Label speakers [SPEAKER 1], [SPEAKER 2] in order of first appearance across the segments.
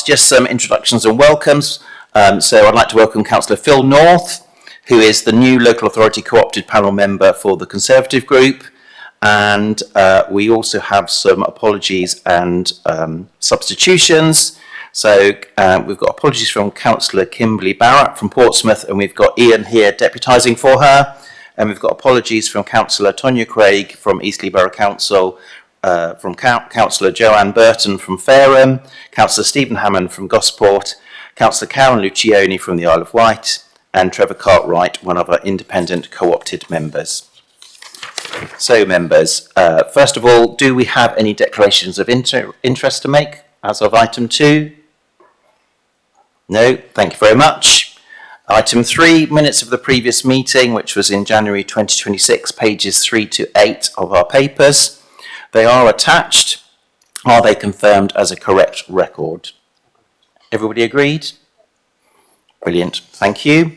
[SPEAKER 1] just some introductions and welcomes. So I'd like to welcome Councillor Phil North, who is the new local authority co-opted panel member for the Conservative group. And we also have some apologies and substitutions. So we've got apologies from Councillor Kimberly Barrett from Portsmouth, and we've got Ian here deputising for her. And we've got apologies from Councillor Tonya Craig from Eastleigh Borough Council, from Councillor Joanne Burton from Fareham, Councillor Stephen Hammond from Gosport, Councillor Karen Lucioni from the Isle of Wight, and Trevor Cartwright, one of our independent co-opted members. So members, first of all, do we have any declarations of interest to make as of item 2? No, thank you very much. Item 3, minutes of the previous meeting, which was in January 2026, pages 3 to 8 of our papers. They are attached. Are they confirmed as a correct record? Everybody agreed? Brilliant, thank you.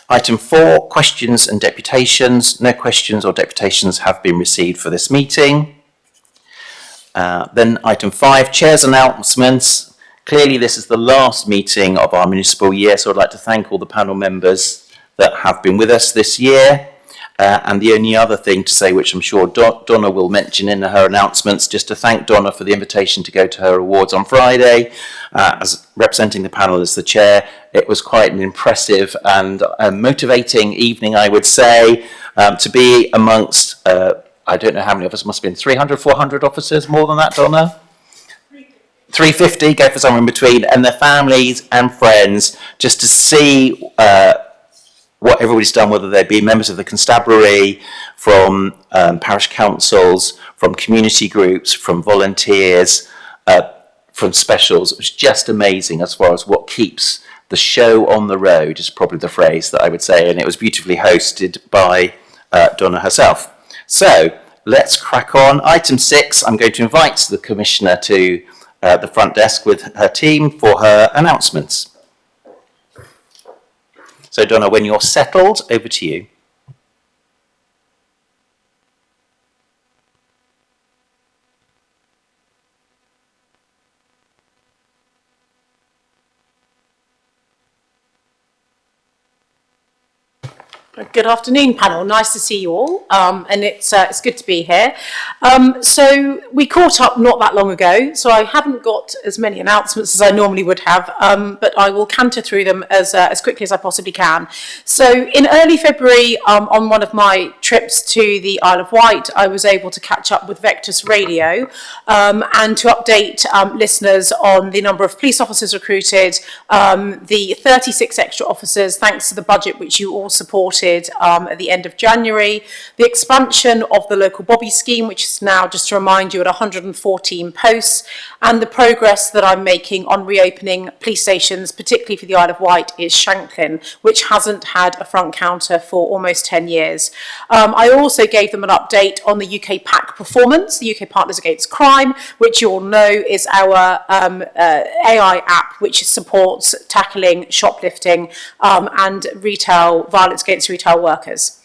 [SPEAKER 1] Item 4, questions and deputations. No questions or deputations have been received for this meeting. Then item 5, chair's announcements. Clearly this is the last meeting of our municipal year, so I'd like to thank all the panel members that have been with us this year. And the only other thing to say, which I'm sure Donna will mention in her announcements, just to thank Donna for the invitation to go to her awards on Friday. As representing the panel as the chair, it was quite an impressive and motivating evening, I would say, to be amongst, I don't know how many of us, must have been 300, 400 officers, more than that, Donna? 350, go for somewhere in between, and their families and friends, just to see what everybody's done, whether they be members of the constabulary, from parish councils, from community groups, from volunteers, from specials. It was just amazing as far as what keeps the show on the road, is probably the phrase that I would say, and it was beautifully hosted by Donna herself. So let's crack on. Item 6, I'm going to invite the Commissioner to the front desk with her team for her announcements. So Donna, when you're settled, over to you.
[SPEAKER 2] Good afternoon, panel. Nice to see you all, and it's good to be here. So we caught up not that long ago, so I haven't got as many announcements as I normally would have, but I will canter through them as quickly as I possibly can. So in early February, on one of my trips to the Isle of Wight, I was able to catch up with Vectus Radio and to update listeners on the number of police officers recruited, the 36 extra officers, thanks to the budget which you all supported at the end of January, the expansion of the local bobby scheme, which is now, just to remind you, at 114 posts, and the progress that I'm making on reopening police stations, particularly for the Isle of Wight, is Shanklin, which hasn't had a front counter for almost 10 years. I also gave them an update on the UK PAC performance, the UK Partners Against Crime, which you all know is our AI app which supports tackling shoplifting and retail violence against retail workers.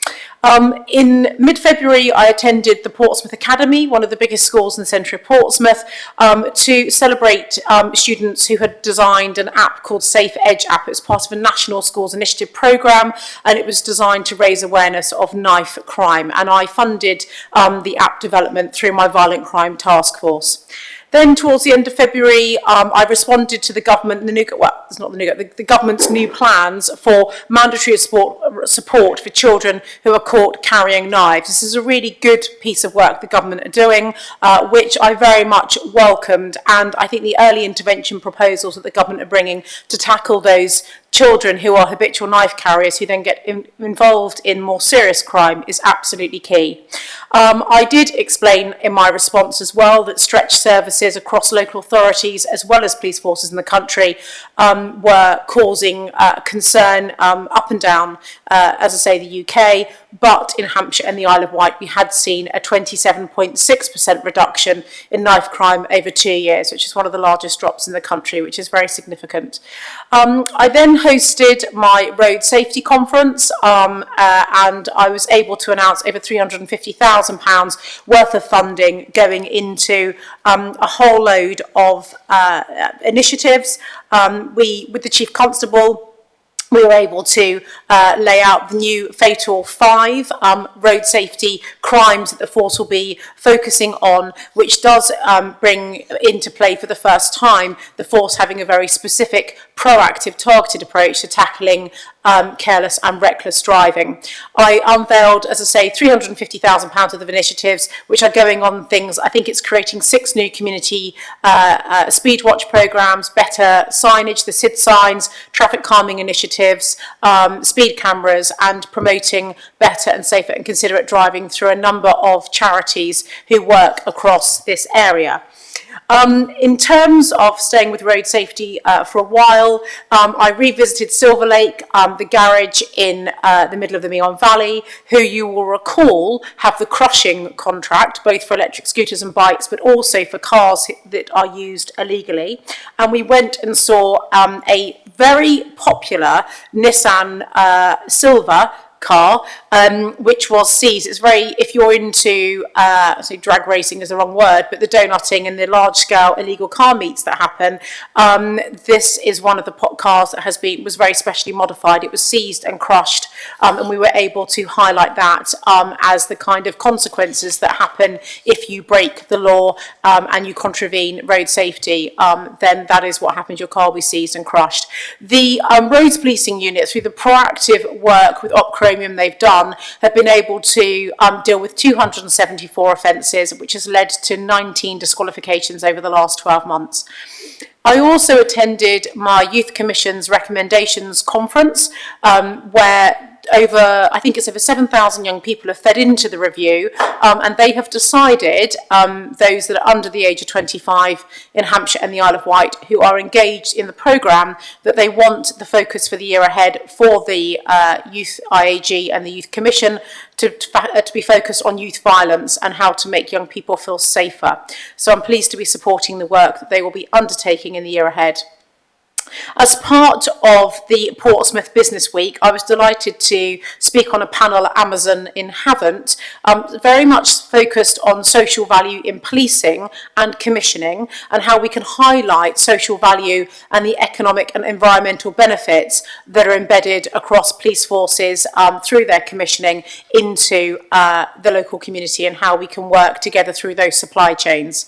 [SPEAKER 2] In mid-February, I attended the Portsmouth Academy, one of the biggest schools in the centre of Portsmouth, to celebrate students who had designed an app called Safe Edge app. It was part of a National Schools Initiative programme, and it was designed to raise awareness of knife crime. And I funded the app development through my Violent Crime Task Force. Then, towards the end of February, I responded to the government, the government's new plans for mandatory support for children who are caught carrying knives. This is a really good piece of work the government are doing, which I very much welcomed, and I think the early intervention proposals that the government are bringing to tackle those children who are habitual knife carriers who then get involved in more serious crime is absolutely key. I did explain in my response as well that stretched services across local authorities as well as police forces in the country were causing concern up and down, as I say, the UK, but in Hampshire and the Isle of Wight we had seen a 27.6% reduction in knife crime over 2 years, which is one of the largest drops in the country, which is very significant. I then hosted my road safety conference, and I was able to announce over £350,000 worth of funding going into a whole load of initiatives. With the Chief Constable, we were able to lay out the new Fatal 5 road safety crimes that the force will be focusing on, which does bring into play for the first time the force having a very specific, proactive, targeted approach to tackling careless and reckless driving. I unveiled, as I say, £350,000 worth of initiatives, which are going on things. I think it's creating 6 new community speed watch programmes, better signage, the SID signs, traffic calming initiatives, speed cameras, and promoting better and safer and considerate driving through a number of charities who work across this area. In terms of staying with road safety for a while, I revisited Silver Lake, the garage in the middle of the Meon Valley, who you will recall have the crushing contract, both for electric scooters and bikes, but also for cars that are used illegally. And we went and saw a very popular Nissan Silver car, which was seized. It's very, if you're into, say drag racing is the wrong word, but the donutting and the large scale illegal car meets that happen, this is one of the cars that was very specially modified. It was seized and crushed, and we were able to highlight that as the kind of consequences that happen if you break the law and you contravene road safety, then that is what happens. Your car will be seized and crushed. The roads policing unit, through the proactive work with Opchrome they've done, have been able to deal with 274 offences, which has led to 19 disqualifications over the last 12 months. I also attended my Youth Commission's recommendations conference, where I think it's over 7,000 young people have fed into the review, and they have decided, those that are under the age of 25 in Hampshire and the Isle of Wight who are engaged in the programme, that they want the focus for the year ahead for the Youth IAG and the Youth Commission to be focused on youth violence and how to make young people feel safer. So I'm pleased to be supporting the work that they will be undertaking in the year ahead. As part of the Portsmouth Business Week, I was delighted to speak on a panel at Amazon in Havant, very much focused on social value in policing and commissioning, and how we can highlight social value and the economic and environmental benefits that are embedded across police forces through their commissioning into the local community, and how we can work together through those supply chains.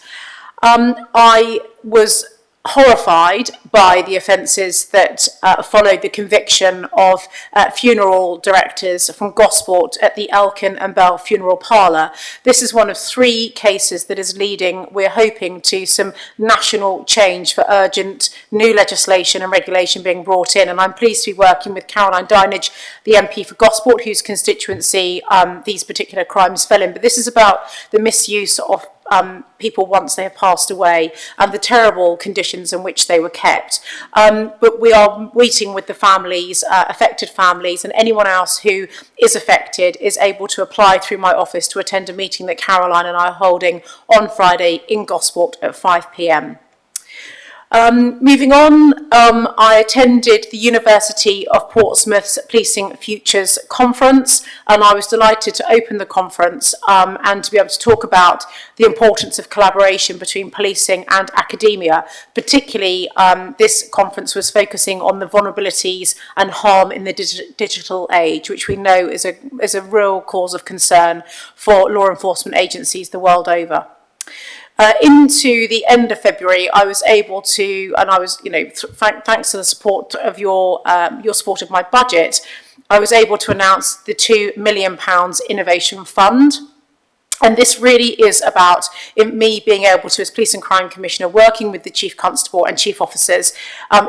[SPEAKER 2] I was horrified by the offences that followed the conviction of funeral directors from Gosport at the Elkin and Bell Funeral Parlour. This is one of 3 cases that is leading, we're hoping, to some national change for urgent new legislation and regulation being brought in. And I'm pleased to be working with Caroline Dinage, the MP for Gosport, whose constituency these particular crimes fell in. But this is about the misuse of people once they have passed away and the terrible conditions in which they were kept. But we are waiting with the families, affected families, and anyone else who is affected is able to apply through my office to attend a meeting that Caroline and I are holding on Friday in Gosport at 5 p.m. Moving on, I attended the University of Portsmouth's Policing Futures Conference, and I was delighted to open the conference and to be able to talk about the importance of collaboration between policing and academia. Particularly, this conference was focusing on the vulnerabilities and harm in the digital age, which we know is a real cause of concern for law enforcement agencies the world over. Into the end of February, I was able to, and I was, thanks to the support of your support of my budget, I was able to announce the £2 million Innovation Fund. And this really is about me being able to, as Police and Crime Commissioner, working with the Chief Constable and Chief Officers,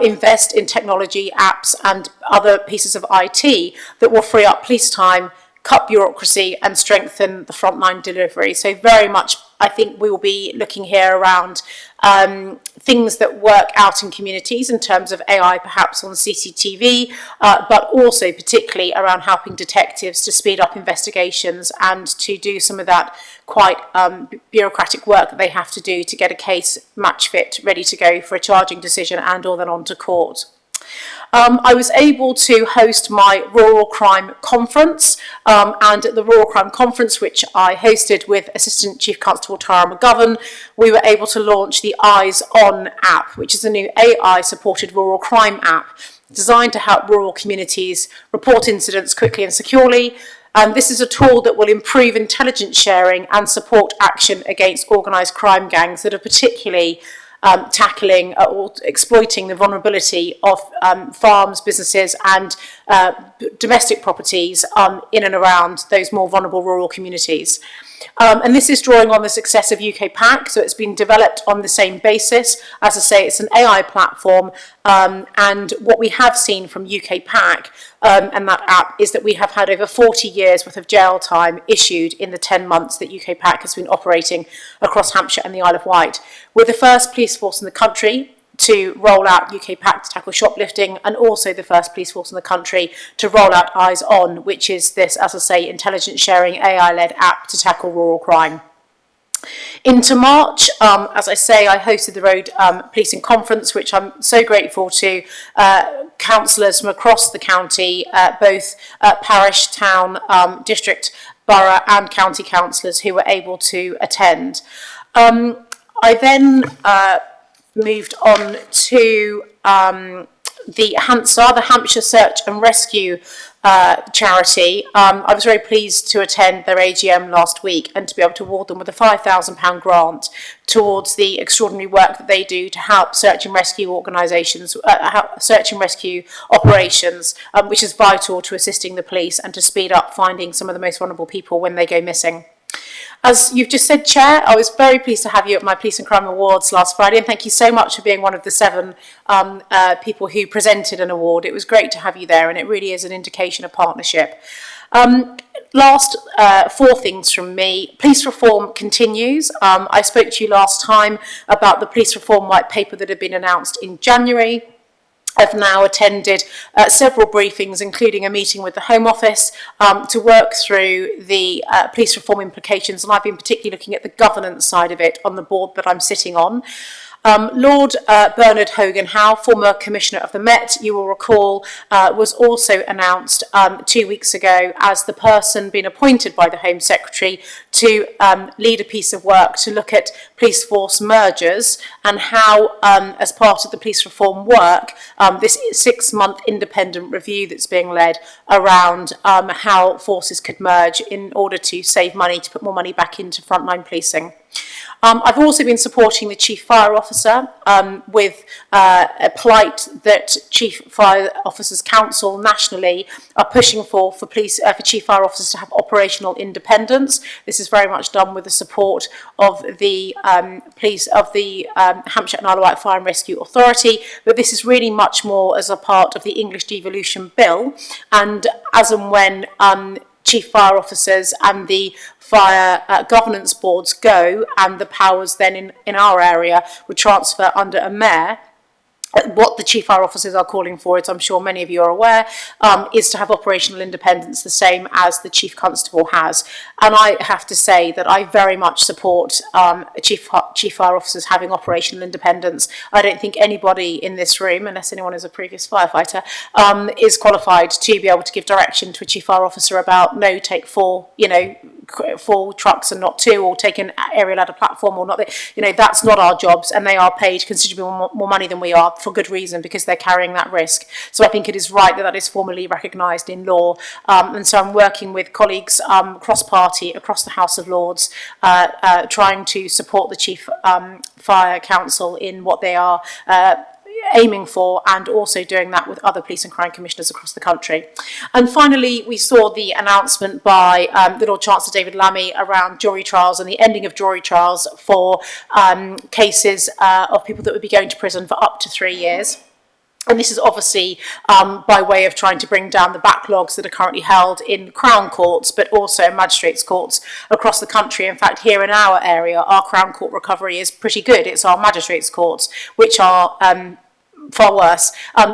[SPEAKER 2] invest in technology, apps and other pieces of IT that will free up police time, cut bureaucracy and strengthen the frontline delivery. So very much, I think we will be looking here around things that work out in communities in terms of AI, perhaps on CCTV, but also particularly around helping detectives to speed up investigations and to do some of that quite bureaucratic work that they have to do to get a case match fit, ready to go for a charging decision and or then on to court. I was able to host my Rural Crime Conference, and at the Rural Crime Conference, which I hosted with Assistant Chief Constable Tara McGovern, we were able to launch the Eyes On app, which is a new AI-supported rural crime app designed to help rural communities report incidents quickly and securely. And this is a tool that will improve intelligence sharing and support action against organised crime gangs that are particularly tackling or exploiting the vulnerability of farms, businesses and domestic properties in and around those more vulnerable rural communities. And this is drawing on the success of UK PAC, so it's been developed on the same basis. As I say, it's an AI platform, and what we have seen from UK PAC and that app is that we have had over 40 years worth of jail time issued in the 10 months that UK PAC has been operating across Hampshire and the Isle of Wight. We're the first police force in the country to roll out UK PAC to tackle shoplifting, and also the first police force in the country to roll out Eyes On, which is this, as I say, intelligence sharing AI-led app to tackle rural crime. Into March, as I say, I hosted the Road Policing Conference, which I'm so grateful to councillors from across the county, both parish, town, district, borough and county councillors who were able to attend. I then moved on to the HANSA, the Hampshire Search and Rescue charity. I was very pleased to attend their AGM last week and to be able to award them with a £5,000 grant towards the extraordinary work that they do to help search and rescue organisations, search and rescue operations, which is vital to assisting the police and to speed up finding some of the most vulnerable people when they go missing. As you've just said, Chair, I was very pleased to have you at my Police and Crime Awards last Friday, and thank you so much for being one of the 7 people who presented an award. It was great to have you there, and it really is an indication of partnership. Last 4 things from me. Police reform continues. I spoke to you last time about the police reform white paper that had been announced in January. I've now attended several briefings, including a meeting with the Home Office, to work through the police reform implications, and I've been particularly looking at the governance side of it on the board that I'm sitting on. Lord Bernard Hogan-Howe, former Commissioner of the Met, you will recall, was also announced 2 weeks ago as the person being appointed by the Home Secretary to lead a piece of work to look at police force mergers and how, as part of the police reform work, this 6-month independent review that's being led around how forces could merge in order to save money, to put more money back into frontline policing. I've also been supporting the Chief Fire Officer with a plight that Chief Fire Officers Council nationally are pushing for Chief Fire Officers to have operational independence. This is very much done with the support of the police of the Hampshire and Isle of Wight Fire and Rescue Authority, but this is really much more as a part of the English Devolution Bill, and as and when Chief Fire Officers and the fire governance boards go, and the powers then in our area would transfer under a mayor. What the Chief Fire Officers are calling for, as I'm sure many of you are aware, is to have operational independence the same as the Chief Constable has. And I have to say that I very much support Chief Fire Officers having operational independence. I don't think anybody in this room, unless anyone is a previous firefighter, is qualified to be able to give direction to a Chief Fire Officer about no, take 4, 4 trucks and not 2, or take an aerial ladder platform or not. That's not our jobs, and they are paid considerably more money than we are, for good reason, because they're carrying that risk. So I think it is right that that is formally recognised in law. And so I'm working with colleagues cross-party across the House of Lords, trying to support the Chief Fire Council in what they are aiming for, and also doing that with other police and crime commissioners across the country. And finally, we saw the announcement by the Lord Chancellor David Lammy around jury trials and the ending of jury trials for cases of people that would be going to prison for up to 3 years. And this is obviously by way of trying to bring down the backlogs that are currently held in Crown Courts, but also Magistrates' Courts across the country. In fact, here in our area, our Crown Court recovery is pretty good. It's our Magistrates' Courts, which are far worse,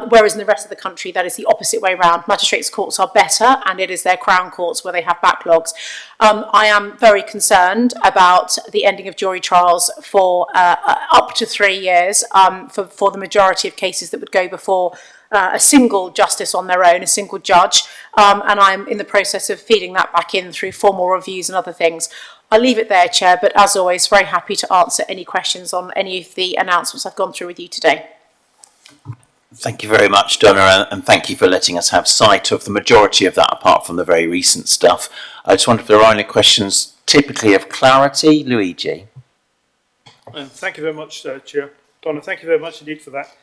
[SPEAKER 2] whereas in the rest of the country that is the opposite way around. Magistrates' courts are better, and it is their Crown courts where they have backlogs. I am very concerned about the ending of jury trials for up to 3 years for the majority of cases that would go before a single justice on their own, a single judge, and I'm in the process of feeding that back in through formal reviews and other things. I'll leave it there, Chair, but as always, very happy to answer any questions on any of the announcements I've gone through with you today.
[SPEAKER 1] Thank you very much, Donna, and thank you for letting us have sight of the majority of that, apart from the very recent stuff. I just wonder if there are any questions, typically of clarity. Luigi.
[SPEAKER 3] Thank you very much, Chair. Donna, thank you very much indeed for that.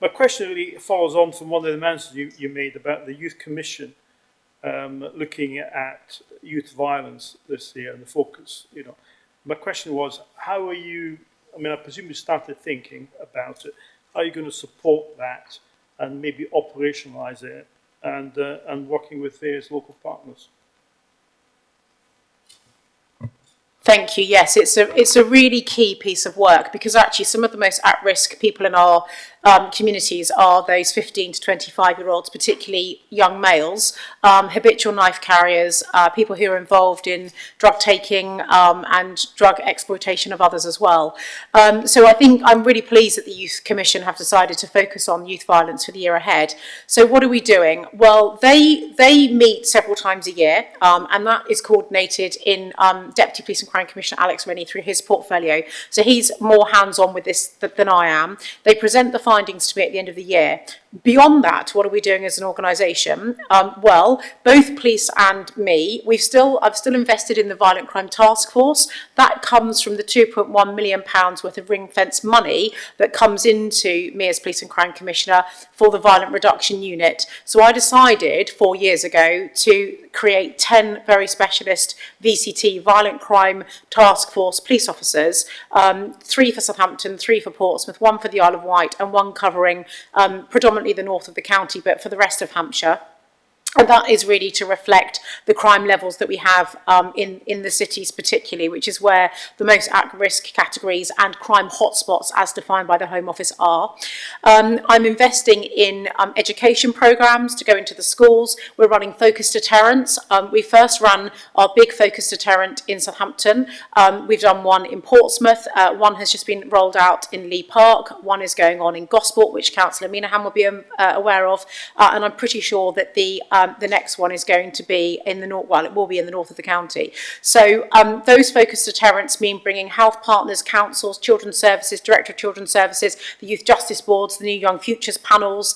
[SPEAKER 3] My question really follows on from one of the announcements you made about the Youth Commission looking at youth violence this year and the focus. My question was, how are you? I mean, I presume you started thinking about it. How are you going to support that and maybe operationalise it and working with various local partners?
[SPEAKER 2] Thank you. Yes, it's a really key piece of work, because actually some of the most at-risk people in our communities are those 15 to 25-year-olds, particularly young males, habitual knife carriers, people who are involved in drug taking and drug exploitation of others as well. So I think I'm really pleased that the Youth Commission have decided to focus on youth violence for the year ahead. So what are we doing? Well, they meet several times a year, and that is coordinated in Deputy Police and Crime Commissioner Alex Rennie through his portfolio. So he's more hands-on with this than I am. They present the findings to me at the end of the year. Beyond that, what are we doing as an organisation? Well, both police and me, I've still invested in the Violent Crime Task Force. That comes from the £2.1 million worth of ring-fence money that comes into me as Police and Crime Commissioner for the Violent Reduction Unit. So I decided 4 years ago to create 10 very specialist VCT, Violent Crime Task Force police officers, 3 for Southampton, 3 for Portsmouth, 1 for the Isle of Wight, and 1 covering predominantly the north of the county, but for the rest of Hampshire. And that is really to reflect the crime levels that we have in the cities particularly, which is where the most at-risk categories and crime hotspots as defined by the Home Office are. I'm investing in education programmes to go into the schools. We're running focused deterrents. We first ran our big focused deterrent in Southampton. We've done one in Portsmouth. One has just been rolled out in Lee Park. One is going on in Gosport, which Councillor Minahan will be aware of. And I'm pretty sure that the next one is going to be in the north, well, it will be in the north of the county. So those focused deterrents mean bringing health partners, councils, children's services, Director of Children's Services, the Youth Justice Boards, the new Young Futures panels,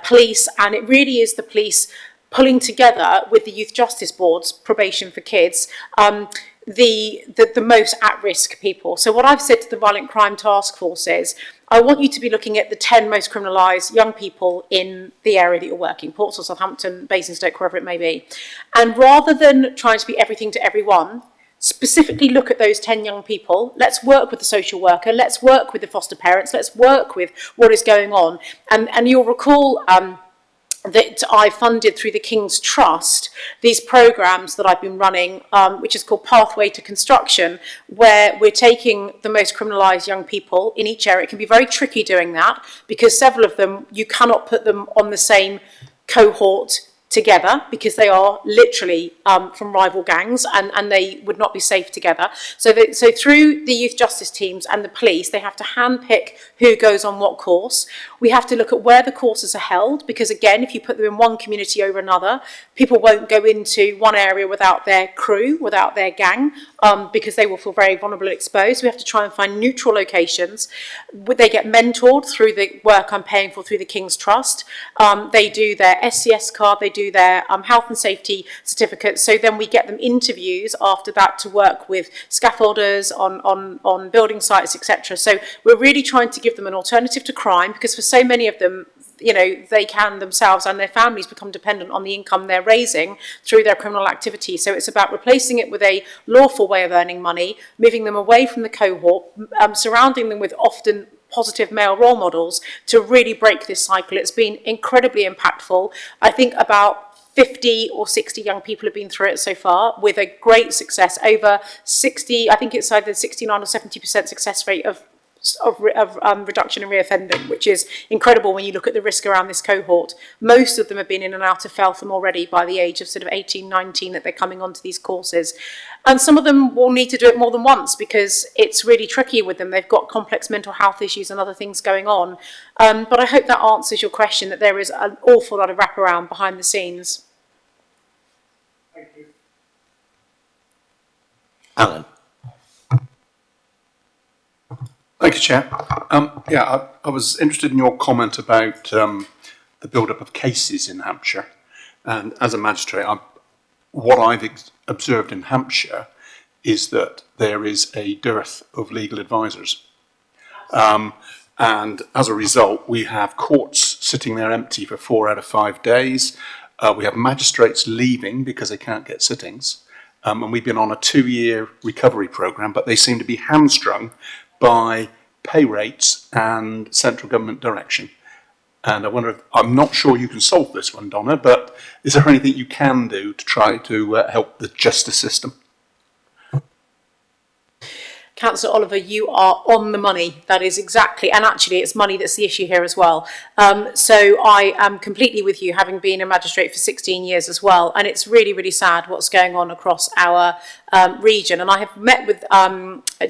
[SPEAKER 2] police, and it really is the police pulling together with the Youth Justice Boards, probation for kids, the most at-risk people. So what I've said to the Violent Crime Task Force is, I want you to be looking at the 10 most criminalised young people in the area that you're working, Portsmouth, Southampton, Basingstoke, wherever it may be. And rather than trying to be everything to everyone, specifically look at those 10 young people. Let's work with the social worker. Let's work with the foster parents. Let's work with what is going on. And you'll recall that I funded through the King's Trust these programmes that I've been running, which is called Pathway to Construction, where we're taking the most criminalised young people in each area. It can be very tricky doing that because several of them, you cannot put them on the same cohort together because they are literally from rival gangs and they would not be safe together. So through the youth justice teams and the police, they have to handpick who goes on what course. We have to look at where the courses are held because, again, if you put them in one community over another, people won't go into one area without their crew, without their gang, because they will feel very vulnerable and exposed. We have to try and find neutral locations. They get mentored through the work I'm paying for through the King's Trust. They do their SCS card, they do their health and safety certificates. So then we get them interviews after that to work with scaffolders on building sites, etc. So we're really trying to give them an alternative to crime because for so many of them, you know, they can themselves and their families become dependent on the income they're raising through their criminal activity. So it's about replacing it with a lawful way of earning money, moving them away from the cohort, surrounding them with often positive male role models to really break this cycle. It's been incredibly impactful. I think about 50 or 60 young people have been through it so far with a great success. Over 60, I think it's either 69 or 70% success rate of reduction in reoffending, which is incredible when you look at the risk around this cohort. Most of them have been in and out of Feltham already by the age of sort of 18, 19 that they're coming onto these courses. And some of them will need to do it more than once because it's really tricky with them. They've got complex mental health issues and other things going on. But I hope that answers your question, that there is an awful lot of wraparound behind the scenes.
[SPEAKER 3] Thank you.
[SPEAKER 1] Alan.
[SPEAKER 4] Thank you, Chair. I was interested in your comment about the build-up of cases in Hampshire. And as a magistrate, what I've observed in Hampshire is that there is a dearth of legal advisors. And as a result, we have courts sitting there empty for 4 out of 5 days. We have magistrates leaving because they can't get sittings. And we've been on a 2-year recovery programme, but they seem to be hamstrung by pay rates and central government direction. And I wonder if, I'm not sure you can solve this one, Donna, but is there anything you can do to try to help the justice system?
[SPEAKER 2] Councillor Oliver, you are on the money. That is exactly, and actually it's money that's the issue here as well. So I am completely with you, having been a magistrate for 16 years as well, and it's really, really sad what's going on across our region. And I have met with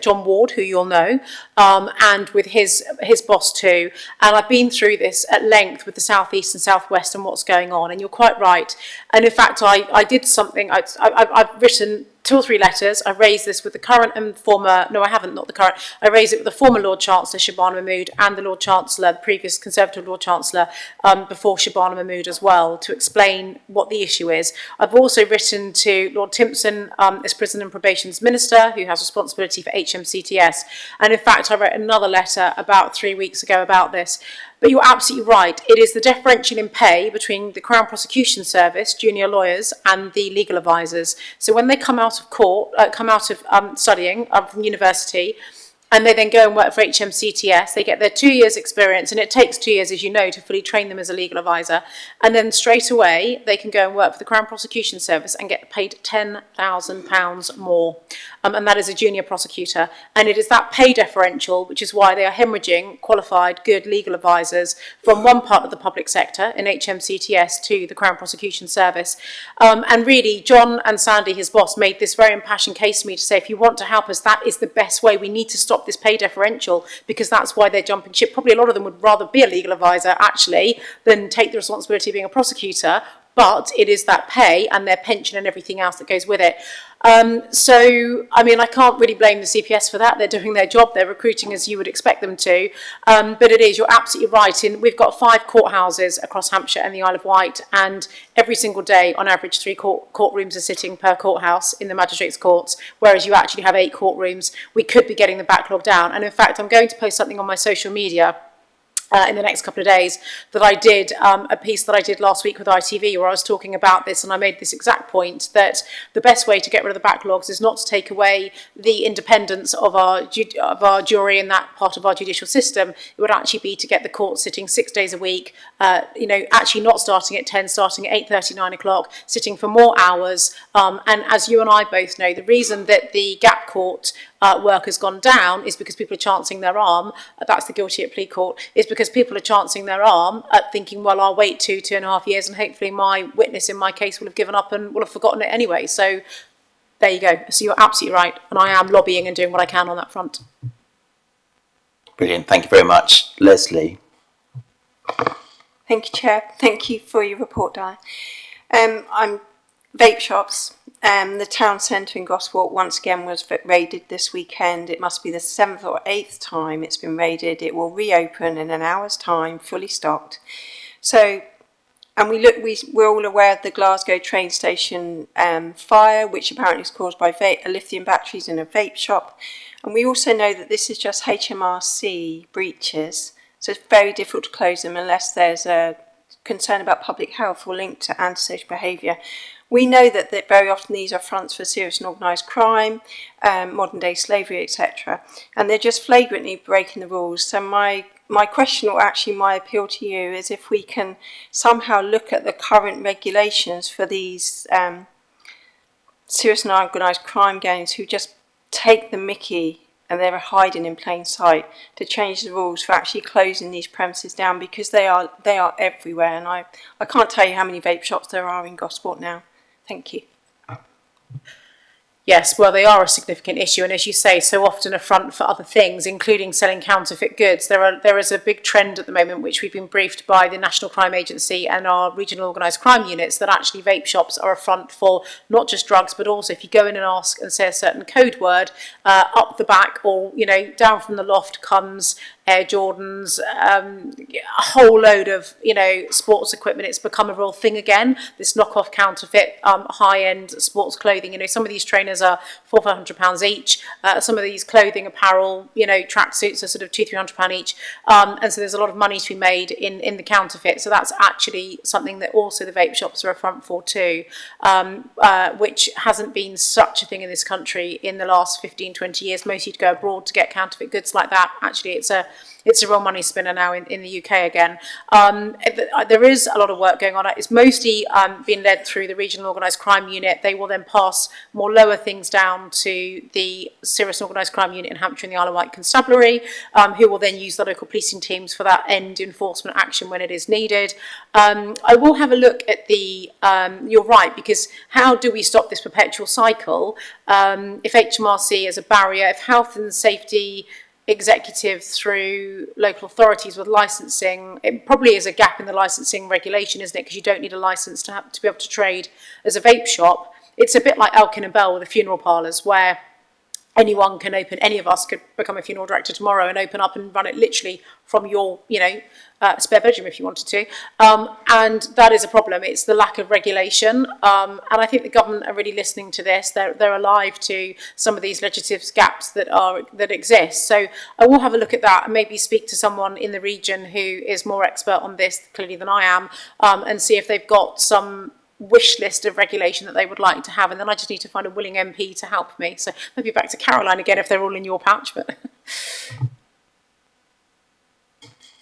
[SPEAKER 2] John Ward, who you'll know, and with his boss too, and I've been through this at length with the South East and South West and what's going on, and you're quite right. And in fact, I did something, I've written 2 or 3 letters. I raised this with the current and former, no I haven't, not the current, I raised it with the former Lord Chancellor Shabana Mahmood and the Lord Chancellor, the previous Conservative Lord Chancellor before Shabana Mahmood as well, to explain what the issue is. I've also written to Lord Timpson, as Prison and Probation's Minister, who has responsibility for HMCTS, and in fact I wrote another letter about 3 weeks ago about this. But you're absolutely right. It is the differential in pay between the Crown Prosecution Service, junior lawyers, and the legal advisors. So when they come out of court, studying from university, and they then go and work for HMCTS, they get their 2 years experience, and it takes 2 years, as you know, to fully train them as a legal advisor. And then straight away, they can go and work for the Crown Prosecution Service and get paid £10,000 more. And that is a junior prosecutor. And it is that pay differential, which is why they are hemorrhaging qualified, good legal advisors from one part of the public sector in HMCTS to the Crown Prosecution Service. And really, John and Sandy, his boss, made this very impassioned case to me to say, if you want to help us, that is the best way. We need to stop this pay differential, because that's why they're jumping ship. Probably a lot of them would rather be a legal advisor, actually, than take the responsibility of being a prosecutor. But it is that pay and their pension and everything else that goes with it. So, I mean, I can't really blame the CPS for that. They're doing their job. They're recruiting as you would expect them to. But it is, you're absolutely right. We've got 5 courthouses across Hampshire and the Isle of Wight, and every single day, on average, 3 courtrooms are sitting per courthouse in the magistrates' courts, whereas you actually have 8 courtrooms. We could be getting the backlog down. And in fact, I'm going to post something on my social media in the next couple of days that I did, a piece that I did last week with ITV, where I was talking about this, and I made this exact point, that the best way to get rid of the backlogs is not to take away the independence of our jury and that part of our judicial system. It would actually be to get the court sitting 6 days a week, actually not starting at 10, starting at 8:30, 9 o'clock, sitting for more hours. And as you and I both know, the reason that the gap court work has gone down is because people are chancing their arm. That's the guilty at plea court. Is because people are chancing their arm at thinking, well, I'll wait 2.5 years, and hopefully my witness in my case will have given up and will have forgotten it anyway. So there you go. So you're absolutely right, and I am lobbying and doing what I can on that front.
[SPEAKER 1] Brilliant. Thank you very much. Leslie.
[SPEAKER 5] Thank you, Chair. Thank you for your report, Di. I'm vape shops. The town centre in Goswell once again was raided this weekend. It must be the 7th or 8th time it's been raided. It will reopen in an hour's time, fully stocked. So, and we're all aware of the Glasgow train station fire, which apparently is caused by lithium batteries in a vape shop. And we also know that this is just HMRC breaches, so it's very difficult to close them unless there's a concern about public health or linked to antisocial behaviour. We know that very often these are fronts for serious and organised crime, modern day slavery, etc. And they're just flagrantly breaking the rules. So my question, or actually my appeal to you, is if we can somehow look at the current regulations for these serious and organised crime gangs who just take the mickey and they're hiding in plain sight, to change the rules for actually closing these premises down, because they are everywhere, and I can't tell you how many vape shops there are in Gosport now. Thank you.
[SPEAKER 2] Yes, well, they are a significant issue, and as you say, so often a front for other things, including selling counterfeit goods. There is a big trend at the moment, which we've been briefed by the National Crime Agency and our regional organised crime units, that actually vape shops are a front for not just drugs, but also if you go in and ask and say a certain code word, up the back or, you know, down from the loft comes Air Jordans, a whole load of, you know, sports equipment. It's become a real thing again, this knockoff counterfeit high-end sports clothing. You know, some of these trainers are £400-500 each. Some of these clothing, apparel, you know, tracksuits are sort of £200-300 each. And so there's a lot of money to be made in the counterfeit. So that's actually something that also the vape shops are a front for too, which hasn't been such a thing in this country in the last 15-20 years. Most you'd go abroad to get counterfeit goods like that. Actually, it's a real money spinner now in the UK again. There is a lot of work going on. It's mostly being led through the Regional Organised Crime Unit. They will then pass more lower things down to the Serious Organised Crime Unit in Hampshire and the Isle of Wight Constabulary, who will then use the local policing teams for that end enforcement action when it is needed. I will have a look at the, you're right, because how do we stop this perpetual cycle? If HMRC is a barrier, if health and safety executive through local authorities with licensing, it probably is a gap in the licensing regulation, isn't it? Because you don't need a license to be able to trade as a vape shop. It's a bit like Elkin and Bell with the funeral parlours, where anyone can open, any of us could become a funeral director tomorrow and open up and run it literally from your, you know, spare bedroom if you wanted to. And that is a problem. It's the lack of regulation. And I think the government are really listening to this. They're alive to some of these legislative gaps that exist. So I will have a look at that and maybe speak to someone in the region who is more expert on this clearly than I am, and see if they've got some wish list of regulation that they would like to have, and then I just need to find a willing MP to help me. So maybe back to Caroline again if they're all in your patch. But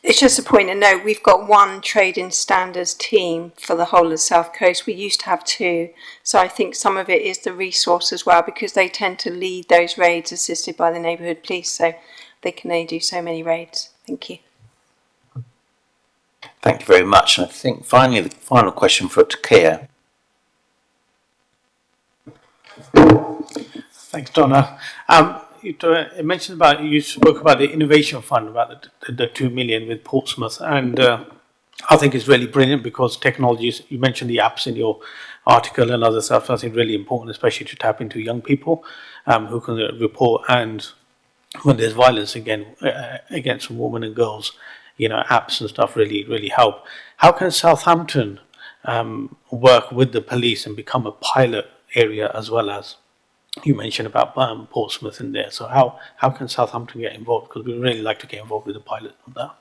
[SPEAKER 5] it's just a point of note, we've got one trading standards team for the whole of the South Coast. We used to have two, so I think some of it is the resource as well, because they tend to lead those raids assisted by the neighbourhood police, so they can only do so many raids. Thank you.
[SPEAKER 1] Thank you very much. And I think finally the final question for Keir.
[SPEAKER 3] Thanks, Donna. You mentioned you spoke about the innovation fund, about the 2 million with Portsmouth, and I think it's really brilliant because technologies, you mentioned the apps in your article and other stuff, I think really important, especially to tap into young people who can report, and when there's violence against women and girls, you know, apps and stuff really help. How can Southampton work with the police and become a pilot area, as well as you mentioned about Portsmouth in there? So how can Southampton get involved? Because we really like to get involved with the pilot on that.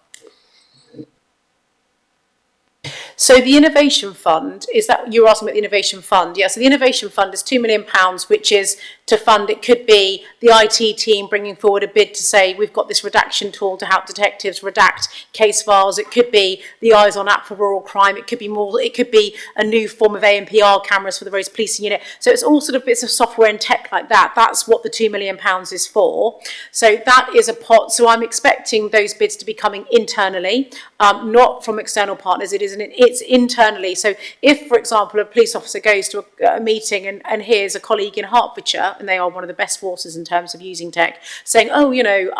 [SPEAKER 2] So the Innovation Fund, is that you're asking about the Innovation Fund? Yeah, so the Innovation Fund is £2 million, which is to fund, it could be the IT team bringing forward a bid to say, we've got this redaction tool to help detectives redact case files. It could be the Eyes on app for rural crime. It could be more, it could be a new form of ANPR cameras for the roads policing unit. So it's all sort of bits of software and tech like that. That's what the £2 million is for. So that is a pot. So I'm expecting those bids to be coming internally, not from external partners. It's internally. So if, for example, a police officer goes to a meeting and hears a colleague in Hertfordshire, and they are one of the best forces in terms of using tech, saying, oh, you know,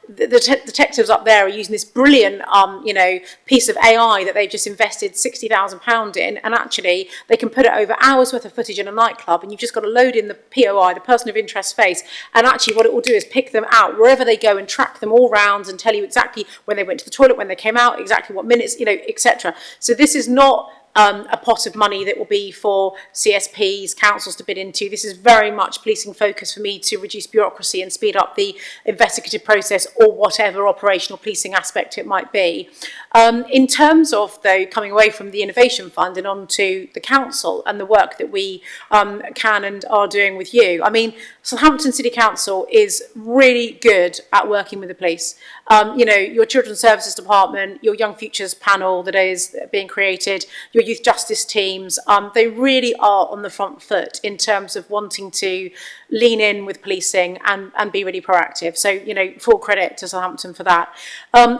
[SPEAKER 2] the detectives up there are using this brilliant, you know, piece of AI that they've just invested £60,000 in, and actually they can put it over hours worth of footage in a nightclub, and you've just got to load in the POI, the person of interest face, and actually what it will do is pick them out wherever they go and track them all round and tell you exactly when they went to the toilet, when they came out, exactly what minutes, you know, etc. So this is not a pot of money that will be for CSPs, councils to bid into. This is very much policing focus for me to reduce bureaucracy and speed up the investigative process, or whatever operational policing aspect it might be. In terms of, though, coming away from the Innovation Fund and on to the council and the work that we can and are doing with you, I mean, Southampton City Council is really good at working with the police. You know, your Children's Services Department, your Young Futures panel that is being created, your youth justice teams, they really are on the front foot in terms of wanting to lean in with policing and be really proactive. So, you know, full credit to Southampton for that.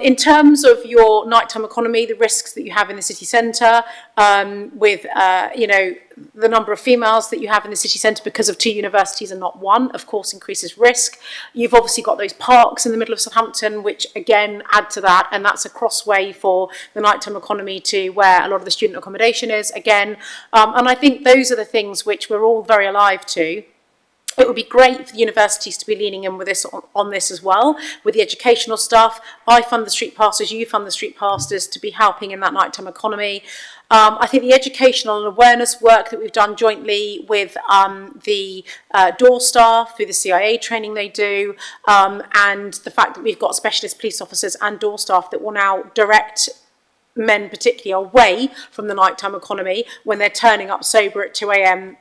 [SPEAKER 2] In terms of your nighttime economy, the risks that you have in the city centre, with, you know, the number of females that you have in the city centre because of 2 universities and not 1, of course, increases risk. You've obviously got those parks in the middle of Southampton, which again add to that, and that's a crossway for the nighttime economy to where a lot of the student accommodation is, again. And I think those are the things which we're all very alive to. It would be great for the universities to be leaning in with this on this as well, with the educational stuff. I fund the street pastors, you fund the street pastors to be helping in that nighttime economy. I think the educational and awareness work that we've done jointly with the door staff through the CIA training they do, and the fact that we've got specialist police officers and door staff that will now direct men particularly away from the nighttime economy when they're turning up sober at 2 a.m,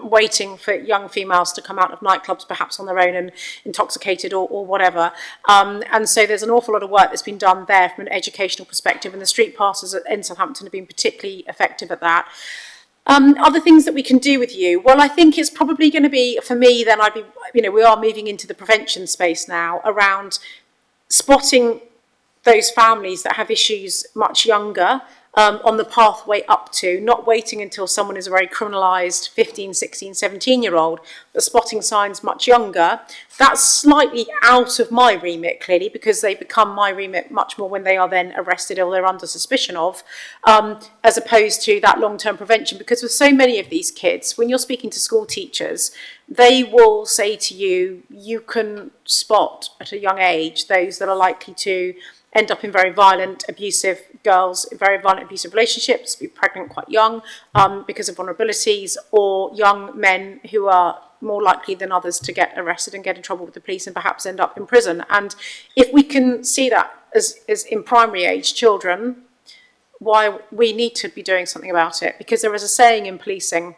[SPEAKER 2] waiting for young females to come out of nightclubs, perhaps on their own and intoxicated or whatever. And so there's an awful lot of work that's been done there from an educational perspective, and the street pastors in Southampton have been particularly effective at that. Other things that we can do with you, well, I think it's probably going to be, for me, then I'd be, you know, we are moving into the prevention space now around spotting those families that have issues much younger, on the pathway up to, not waiting until someone is a very criminalised 15, 16, 17-year-old, but spotting signs much younger. That's slightly out of my remit, clearly, because they become my remit much more when they are then arrested or they're under suspicion of, as opposed to that long-term prevention. Because with so many of these kids, when you're speaking to school teachers, they will say to you, you can spot at a young age those that are likely to end up in very violent, abusive girls, very violent, abusive relationships, be pregnant quite young because of vulnerabilities, or young men who are more likely than others to get arrested and get in trouble with the police and perhaps end up in prison. And if we can see that as in primary age children, why we need to be doing something about it, because there is a saying in policing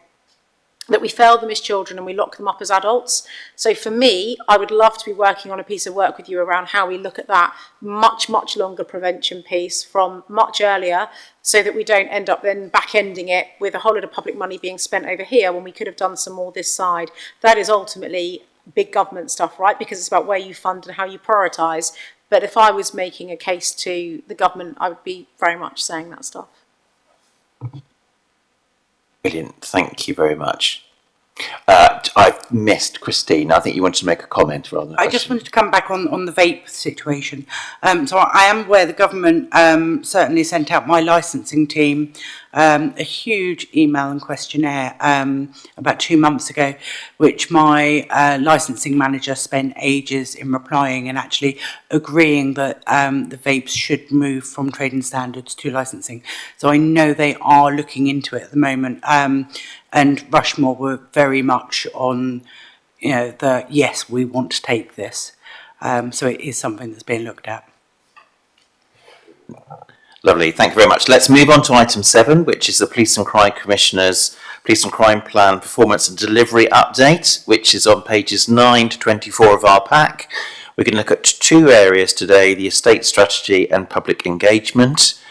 [SPEAKER 2] that we fail them as children and we lock them up as adults. So for me, I would love to be working on a piece of work with you around how we look at that much, much longer prevention piece from much earlier, so that we don't end up then back-ending it with a whole lot of public money being spent over here when we could have done some more this side. That is ultimately big government stuff, right? Because it's about where you fund and how you prioritise. But if I was making a case to the government, I would be very much saying that stuff.
[SPEAKER 1] Brilliant, thank you very much. I've missed Christine. I think you wanted to make a comment rather than a
[SPEAKER 6] I just wanted to come back on the vape situation. So I am aware the government certainly sent out my licensing team a huge email and questionnaire about 2 months ago, which my licensing manager spent ages in replying and actually agreeing that the vapes should move from trading standards to licensing. So I know they are looking into it at the moment. And Rushmore were very much on, you know, the yes, we want to take this. So it is something that's being looked at.
[SPEAKER 1] Lovely, thank you very much. Let's move on to item 7, which is the Police and Crime Commissioner's Police and Crime Plan Performance and Delivery Update, which is on pages 9 to 24 of our pack. We're going to look at 2 areas today, the estate strategy and public engagement.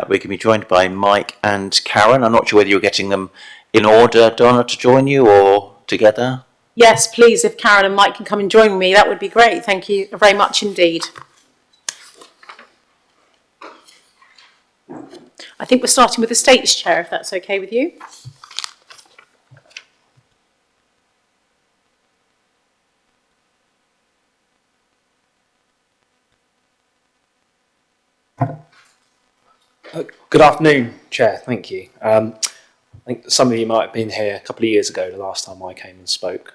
[SPEAKER 1] We can be joined by Mike and Karen. I'm not sure whether you're getting them in order, Donna, to join you or together?
[SPEAKER 2] Yes, please, if Karen and Mike can come and join me, that would be great. Thank you very much indeed. I think we're starting with the Estates Chair, if that's okay with you.
[SPEAKER 7] Good afternoon, Chair. Thank you. I think some of you might have been here a couple of years ago, the last time I came and spoke.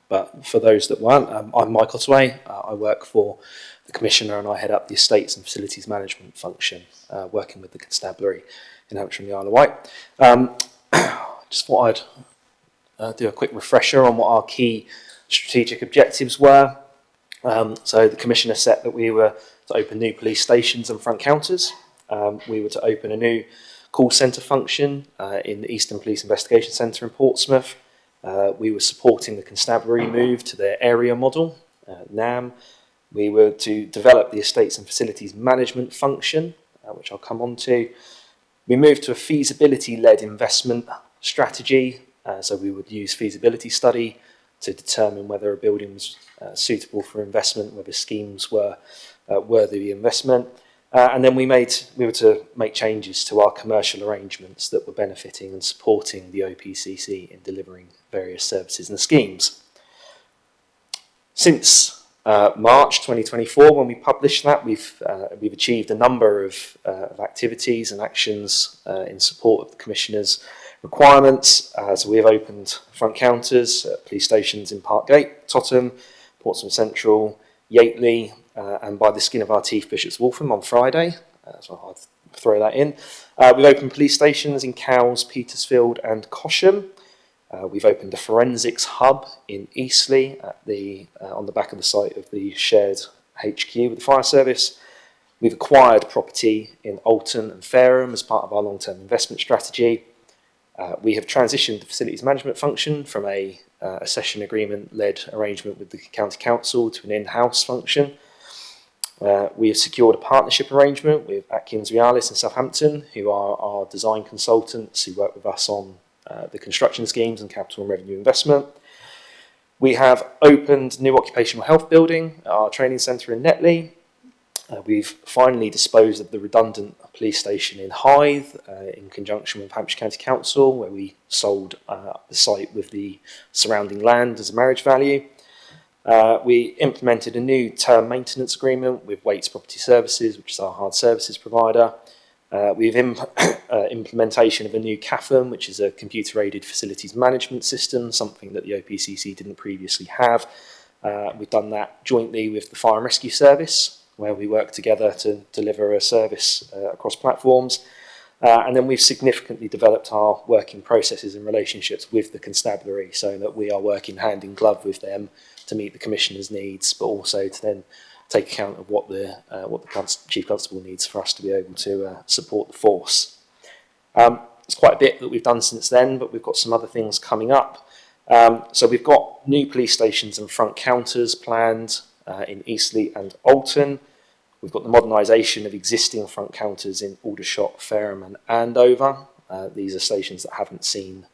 [SPEAKER 7] But for those that weren't, I'm Mike Ottaway. I work for the Commissioner and I head up the Estates and Facilities Management function, working with the Constabulary in Hampshire and the Isle of Wight. Just thought I'd do a quick refresher on what our key strategic objectives were. So the Commissioner set that we were to open new police stations and front counters. We were to open a new call centre function in the Eastern Police Investigation Centre in Portsmouth. We were supporting the Constabulary move to their area model, NAM. We were to develop the Estates and Facilities Management function, which I'll come on to. We moved to a feasibility-led investment strategy, so we would use feasibility study to determine whether a building was suitable for investment, whether schemes were worthy of investment. And then we were to make changes to our commercial arrangements that were benefiting and supporting the OPCC in delivering various services and schemes. Since March 2024, when we published that, we've achieved a number of activities and actions in support of the Commissioner's requirements. So we have opened front counters at police stations in Parkgate, Tottenham, Portsmouth Central, Yateley, and by the skin of our teeth, Bishop's Waltham on Friday. So I'll throw that in. We've opened police stations in Cowes, Petersfield and Cosham. We've opened a forensics hub in Eastleigh at on the back of the site of the shared HQ with the fire service. We've acquired property in Alton and Fareham as part of our long-term investment strategy. We have transitioned the facilities management function from a session agreement-led arrangement with the County Council to an in-house function. We have secured a partnership arrangement with Atkins Realis in Southampton, who are our design consultants who work with us on the construction schemes and capital and revenue investment. We have opened new occupational health building at our training centre in Netley. We've finally disposed of the redundant police station in Hythe in conjunction with Hampshire County Council, where we sold the site with the surrounding land as a marriage value. We implemented a new term maintenance agreement with Waits Property Services, which is our hard services provider. We've implementation of a new CAFM, which is a computer-aided facilities management system, something that the OPCC didn't previously have. We've done that jointly with the Fire and Rescue Service, where we work together to deliver a service across platforms. And then we've significantly developed our working processes and relationships with the constabulary so that we are working hand in glove with them to meet the Commissioner's needs, but also to then take account of what the Chief Constable needs for us to be able to support the force. It's quite a bit that we've done since then, but we've got some other things coming up. So we've got new police stations and front counters planned in Eastleigh and Alton. We've got the modernisation of existing front counters in Aldershot, Fareham and Andover. These are stations that haven't seen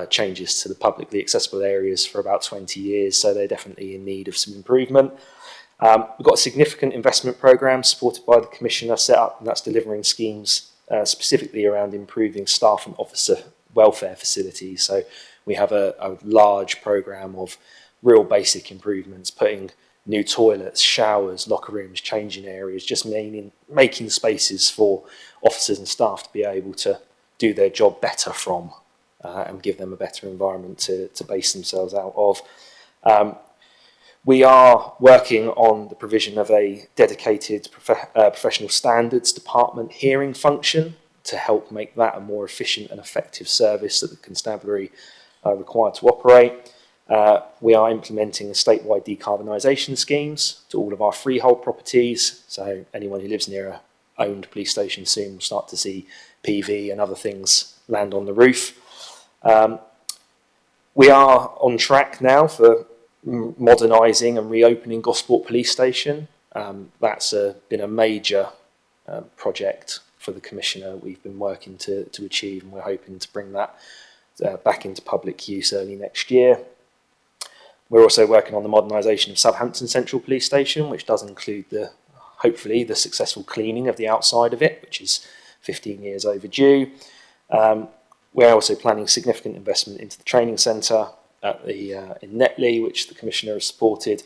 [SPEAKER 7] changes to the publicly accessible areas for about 20 years, so they're definitely in need of some improvement. We've got a significant investment programme supported by the Commissioner set up, and that's delivering schemes specifically around improving staff and officer welfare facilities. So we have a large programme of real basic improvements, putting new toilets, showers, locker rooms, changing areas, just making spaces for officers and staff to be able to do their job better from and give them a better environment to base themselves out of. We are working on the provision of a dedicated professional standards department hearing function to help make that a more efficient and effective service that the constabulary are required to operate. We are implementing statewide decarbonisation schemes to all of our freehold properties, so anyone who lives near a owned police station soon will start to see PV and other things land on the roof. We are on track now for modernising and reopening Gosport Police Station. That's been a major project for the Commissioner we've been working to achieve, and we're hoping to bring that back into public use early next year. We're also working on the modernisation of Southampton Central Police Station, which does include hopefully the successful cleaning of the outside of it, which is 15 years overdue. We're also planning significant investment into the training centre in Netley, which the Commissioner has supported,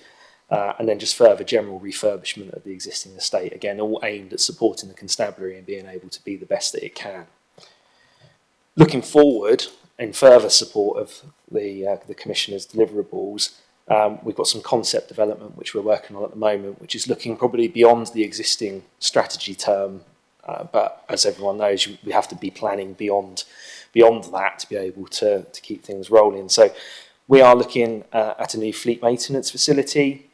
[SPEAKER 7] and then just further general refurbishment of the existing estate, again all aimed at supporting the constabulary and being able to be the best that it can. Looking forward, in further support of the Commissioner's deliverables, we've got some concept development which we're working on at the moment, which is looking probably beyond the existing strategy term, but as everyone knows, we have to be planning beyond that to be able to keep things rolling. So we are looking at a new fleet maintenance facility,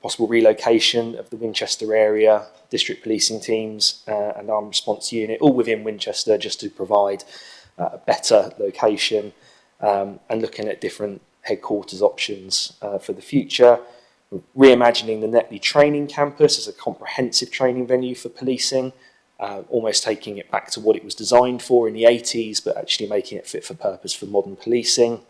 [SPEAKER 7] possible relocation of the Winchester area, district policing teams and armed response unit, all within Winchester, just to provide a better location, and looking at different headquarters options for the future. Reimagining the Netley training campus as a comprehensive training venue for policing, almost taking it back to what it was designed for in the 80s, but actually making it fit for purpose for modern policing.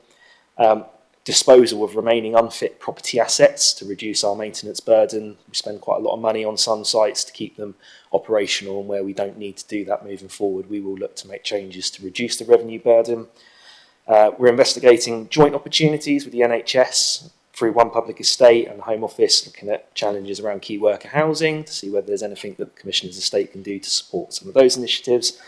[SPEAKER 7] disposal of remaining unfit property assets to reduce our maintenance burden. We spend quite a lot of money on some sites to keep them operational, and where we don't need to do that moving forward, we will look to make changes to reduce the revenue burden. We're investigating joint opportunities with the NHS through One Public Estate and the Home Office, looking at challenges around key worker housing to see whether there's anything that the Commissioner's Estate can do to support some of those initiatives.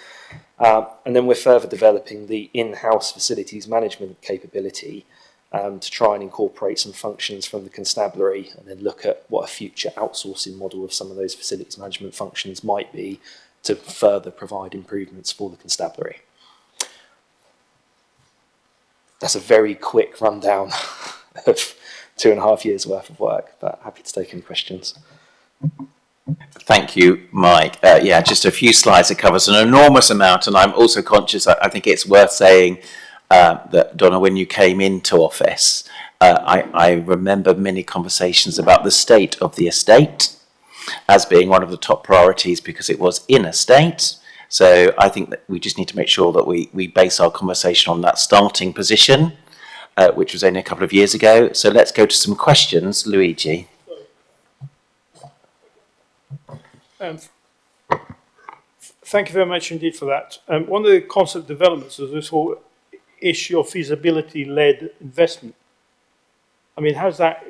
[SPEAKER 7] And then we're further developing the in-house facilities management capability to try and incorporate some functions from the constabulary, and then look at what a future outsourcing model of some of those facilities management functions might be to further provide improvements for the constabulary. That's a very quick rundown of 2.5 years worth of work, but happy to take any questions.
[SPEAKER 1] Thank you, Mike. Yeah, just a few slides that covers an enormous amount, and I'm also conscious, I think it's worth saying that, Donna, when you came into office, I remember many conversations about the state of the estate as being one of the top priorities because it was in a state. So I think that we just need to make sure that we base our conversation on that starting position, which was only a couple of years ago. So let's go to some questions. Luigi.
[SPEAKER 3] Thank you very much indeed for that. One of the concept developments is this whole issue of feasibility-led investment. I mean, how's that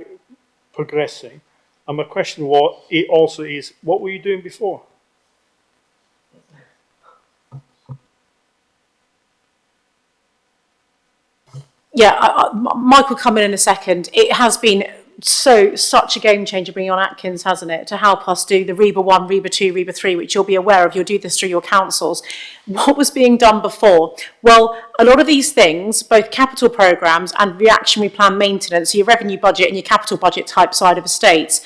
[SPEAKER 3] progressing? And my question also is, what were you doing before?
[SPEAKER 2] Yeah, Mike will come in a second. It has been such a game changer bringing on Atkins, hasn't it, to help us do the REBA 1, REBA 2, REBA 3, which you'll be aware of. You'll do this through your councils. What was being done before? Well, a lot of these things, both capital programmes and reactionary plan maintenance, your revenue budget and your capital budget type side of estates,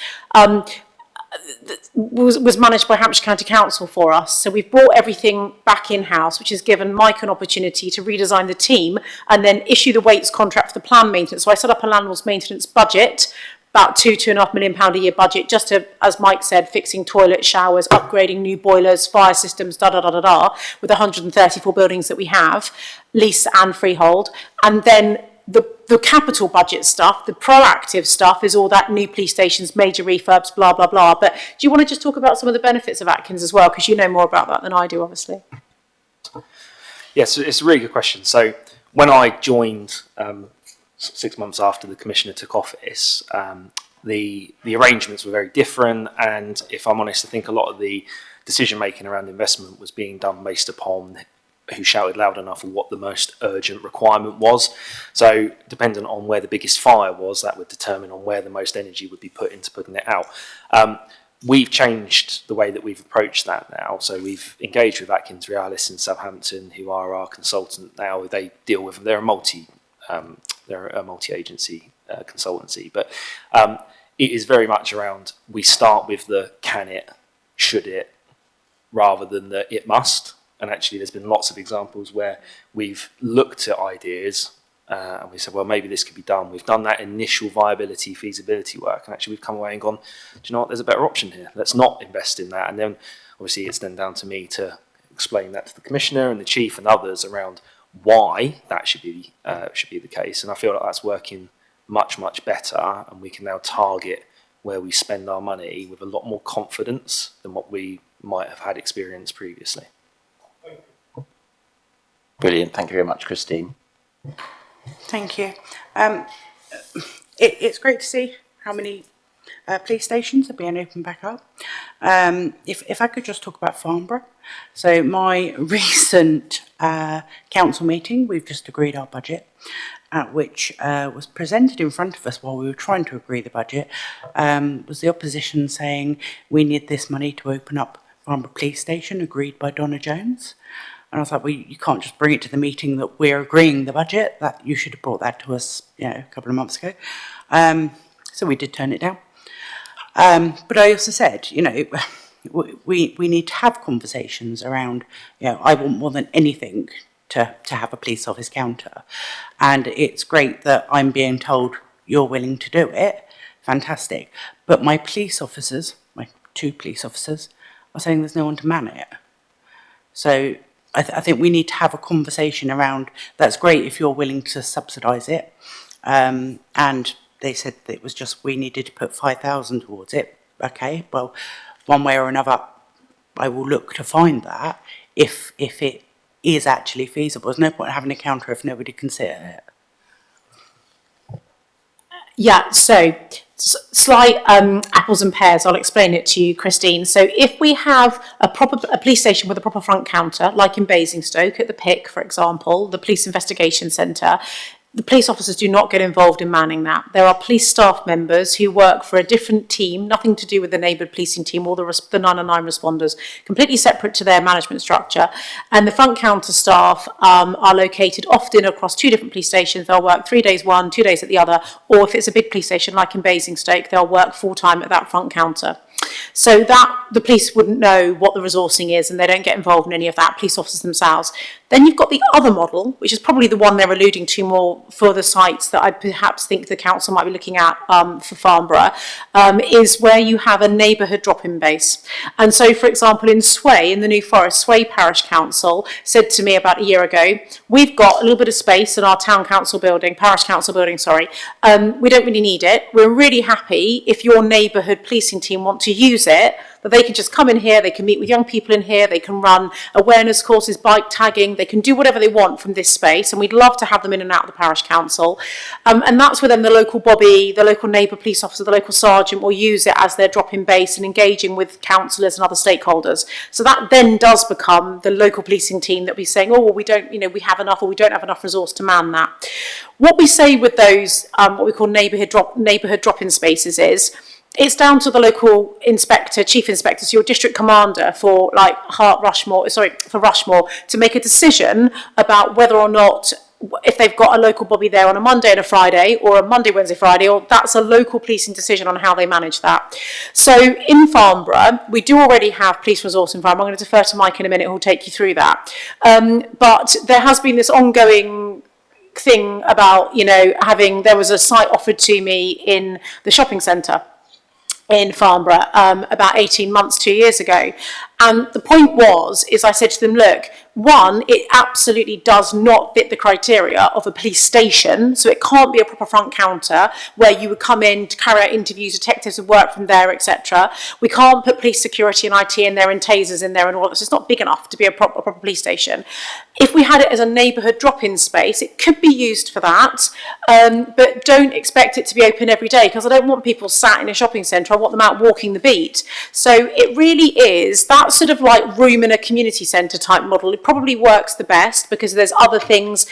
[SPEAKER 2] was managed by Hampshire County Council for us. So we've brought everything back in-house, which has given Mike an opportunity to redesign the team and then issue the weights contract for the plan maintenance. So I set up a landlord's maintenance budget, about £2.5 million a year budget, just to, as Mike said, fixing toilets, showers, upgrading new boilers, fire systems, with 134 buildings that we have, lease and freehold. And then the capital budget stuff, the proactive stuff, is all that new police stations, major refurbs, blah, blah, blah. But do you want to just talk about some of the benefits of Atkins as well? Because you know more about that than I do, obviously.
[SPEAKER 7] Yes, it's a really good question. So when I joined 6 months after the Commissioner took office, the arrangements were very different. And if I'm honest, I think a lot of the decision-making around investment was being done based upon who shouted loud enough of what the most urgent requirement was. So dependent on where the biggest fire was, that would determine on where the most energy would be put into putting it out. We've changed the way that we've approached that now. So we've engaged with Atkins Realis in Southampton, who are our consultant now. They deal with, they're a multi-agency consultancy, but it is very much around, we start with the can it, should it, rather than the it must. And actually, there's been lots of examples where we've looked at ideas and we said, well, maybe this could be done. We've done that initial viability, feasibility work, and actually we've come away and gone, do you know what, there's a better option here. Let's not invest in that. And then obviously it's then down to me to explain that to the Commissioner and the Chief and others around why that should be the case. And I feel like that's working much, much better, and we can now target where we spend our money with a lot more confidence than what we might have had experience previously.
[SPEAKER 1] Brilliant. Thank you very much, Christine.
[SPEAKER 6] Thank you. It's great to see how many police stations are being opened back up. If I could just talk about Farnborough. So my recent council meeting, we've just agreed our budget, which was presented in front of us while we were trying to agree the budget, was the opposition saying we need this money to open up Farnborough Police Station, agreed by Donna Jones. And I was like, well, you can't just bring it to the meeting that we're agreeing the budget. That you should have brought that to us, a couple of months ago. So we did turn it down. But I also said, we need to have conversations around, I want more than anything to have a police office counter. And it's great that I'm being told you're willing to do it. Fantastic. But my police officers, my 2 police officers, are saying there's no one to man it. So I think we need to have a conversation around, that's great if you're willing to subsidise it, and they said that it was just we needed to put 5,000 towards it. Okay, well, one way or another, I will look to find that if it is actually feasible. There's no point having a counter if nobody can sit at it.
[SPEAKER 2] Yeah, so slight apples and pears. I'll explain it to you, Christine. So if we have a police station with a proper front counter, like in Basingstoke at the PIC, for example, the Police Investigation Centre, the police officers do not get involved in manning that. There are police staff members who work for a different team, nothing to do with the neighbourhood policing team or the 999 responders, completely separate to their management structure. And the front counter staff are located often across 2 different police stations. They'll work 3 days one, 2 days at the other, or if it's a big police station like in Basingstoke, they'll work full-time at that front counter. So that the police wouldn't know what the resourcing is and they don't get involved in any of that, police officers themselves. Then you've got the other model, which is probably the one they're alluding to more for the sites that I perhaps think the council might be looking at for Farnborough, is where you have a neighbourhood drop-in base. And so, for example, in Sway, in the New Forest, Sway Parish Council said to me about a year ago, we've got a little bit of space in our town council building, parish council building, sorry. We don't really need it. We're really happy if your neighbourhood policing team want to use it, that they can just come in here, they can meet with young people in here, they can run awareness courses, bike tagging, they can do whatever they want from this space, and we'd love to have them in and out of the parish council. And that's where then the local bobby, the local neighbour police officer, the local sergeant will use it as their drop-in base and engaging with councillors and other stakeholders. So that then does become the local policing team that will be saying, oh, well, we don't, we have enough, or we don't have enough resource to man that. What we say with those, what we call neighbourhood drop-in spaces is, it's down to the local inspector, chief inspector, so your district commander for Rushmore, to make a decision about whether or not, if they've got a local bobby there on a Monday and a Friday, or a Monday, Wednesday, Friday, or that's a local policing decision on how they manage that. So in Farnborough, we do already have police resource in Farnborough. I'm going to defer to Mike in a minute, who'll take you through that. But there has been this ongoing thing about, there was a site offered to me in the shopping centre in Farnborough about 18 months, 2 years ago. And the point is I said to them, look, one, it absolutely does not fit the criteria of a police station, so it can't be a proper front counter where you would come in to carry out interviews, detectives would work from there, etc. We can't put police security and IT in there and tasers in there and all of this. It's not big enough to be a proper police station. If we had it as a neighbourhood drop-in space, it could be used for that, but don't expect it to be open every day, because I don't want people sat in a shopping centre. I want them out walking the beat. So it really is that sort of like room in a community centre type model. It probably works the best because there's other things,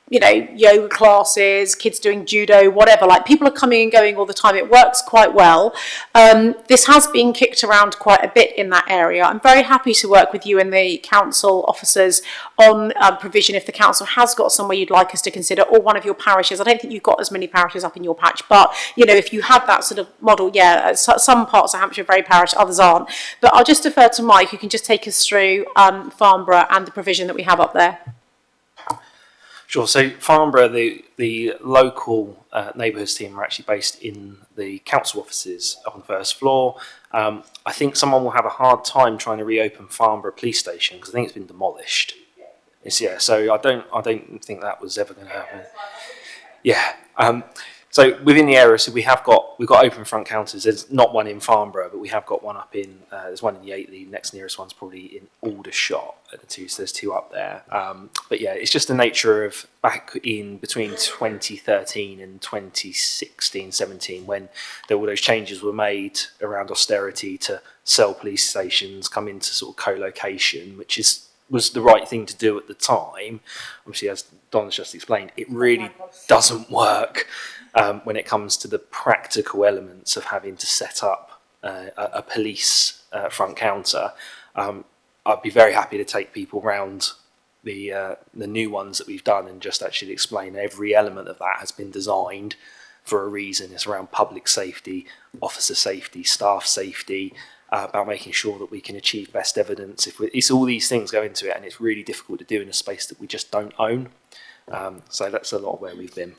[SPEAKER 2] yoga classes, kids doing judo, whatever, like people are coming and going all the time. It works quite well. This has been kicked around quite a bit in that area. I'm very happy to work with you and the council officers on provision if the council has got somewhere you'd like us to consider, or one of your parishes. I don't think you've got as many parishes up in your patch, but if you had that sort of model, some parts of Hampshire are very parish, others aren't. But I'll just defer to Mike, who can just take us through Farnborough and the provision that we have up there.
[SPEAKER 7] Sure. So Farnborough, the local neighbourhoods team are actually based in the council offices on the first floor. I think someone will have a hard time trying to reopen Farnborough Police Station because I think it's been demolished. So I don't think that was ever going to happen. Yeah. So within the area, so we've got open front counters. There's not one in Farnborough, but we have got one up in. There's one in Yateley. The next nearest one's probably in Aldershot. So there's 2 up there. But yeah, it's just the nature of back in between 2013 and 2016, 17, when all those changes were made around austerity to sell police stations, come into sort of co-location, which was the right thing to do at the time. Obviously, as Don's just explained, it really doesn't work when it comes to the practical elements of having to set up a police front counter. I'd be very happy to take people around the new ones that we've done and just actually explain every element of that has been designed for a reason. It's around public safety, officer safety, staff safety, about making sure that we can achieve best evidence. It's all these things go into it, and it's really difficult to do in a space that we just don't own. So that's a lot of where we've been.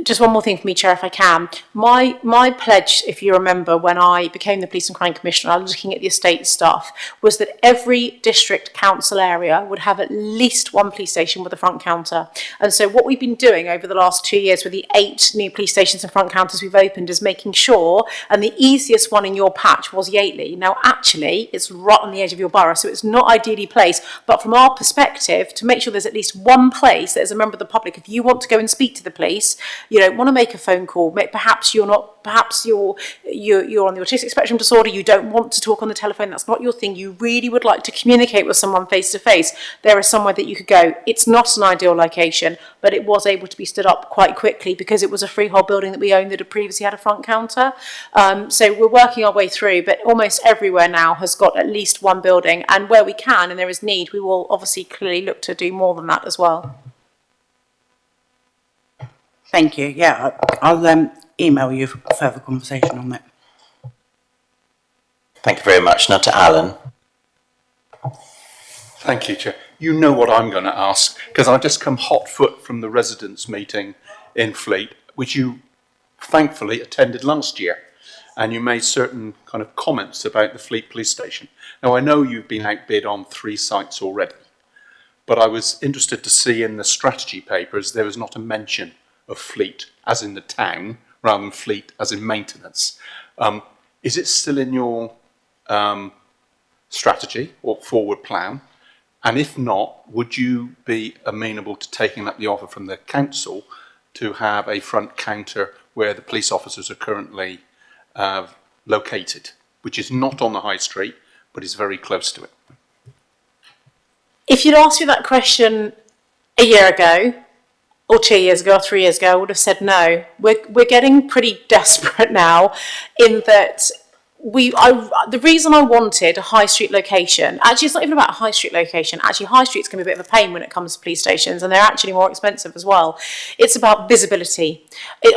[SPEAKER 2] just one more thing for me, Chair, if I can. My pledge, if you remember, when I became the Police and Crime Commissioner, I was looking at the estate stuff, was that every district council area would have at least one police station with a front counter. And so what we've been doing over the last 2 years with the 8 new police stations and front counters we've opened is making sure, and the easiest one in your patch was Yateley. Now, actually, it's right on the edge of your borough, so it's not ideally placed, but from our perspective, to make sure there's at least one place that as a member of the public, if you want to go and speak to the police, you don't want to make a phone call, perhaps you're on the autistic spectrum disorder, you don't want to talk on the telephone, that's not your thing, you really would like to communicate with someone face to face, there is somewhere that you could go. It's not an ideal location, but it was able to be stood up quite quickly because it was a freehold building that we owned that had previously had a front counter. So we're working our way through, but almost everywhere now has got at least one building, and where we can and there is need, we will obviously clearly look to do more than that as well.
[SPEAKER 6] Thank you. Yeah, I'll email you for further conversation on that.
[SPEAKER 1] Thank you very much. Now to Alan.
[SPEAKER 4] Thank you, Chair. You know what I'm going to ask, because I've just come hot foot from the residents' meeting in Fleet, which you thankfully attended last year, and you made certain kind of comments about the Fleet Police Station. Now, I know you've been outbid on 3 sites already, but I was interested to see in the strategy papers there was not a mention of Fleet as in the town, rather than Fleet as in maintenance. Is it still in your strategy or forward plan? And if not, would you be amenable to taking up the offer from the council to have a front counter where the police officers are currently located, which is not on the high street, but is very close to it?
[SPEAKER 2] If you'd asked me that question a year ago, or 2 years ago, or 3 years ago, I would have said no. We're getting pretty desperate now in that the reason I wanted a high street location, actually it's not even about a high street location, actually high streets can be a bit of a pain when it comes to police stations, and they're actually more expensive as well. It's about visibility.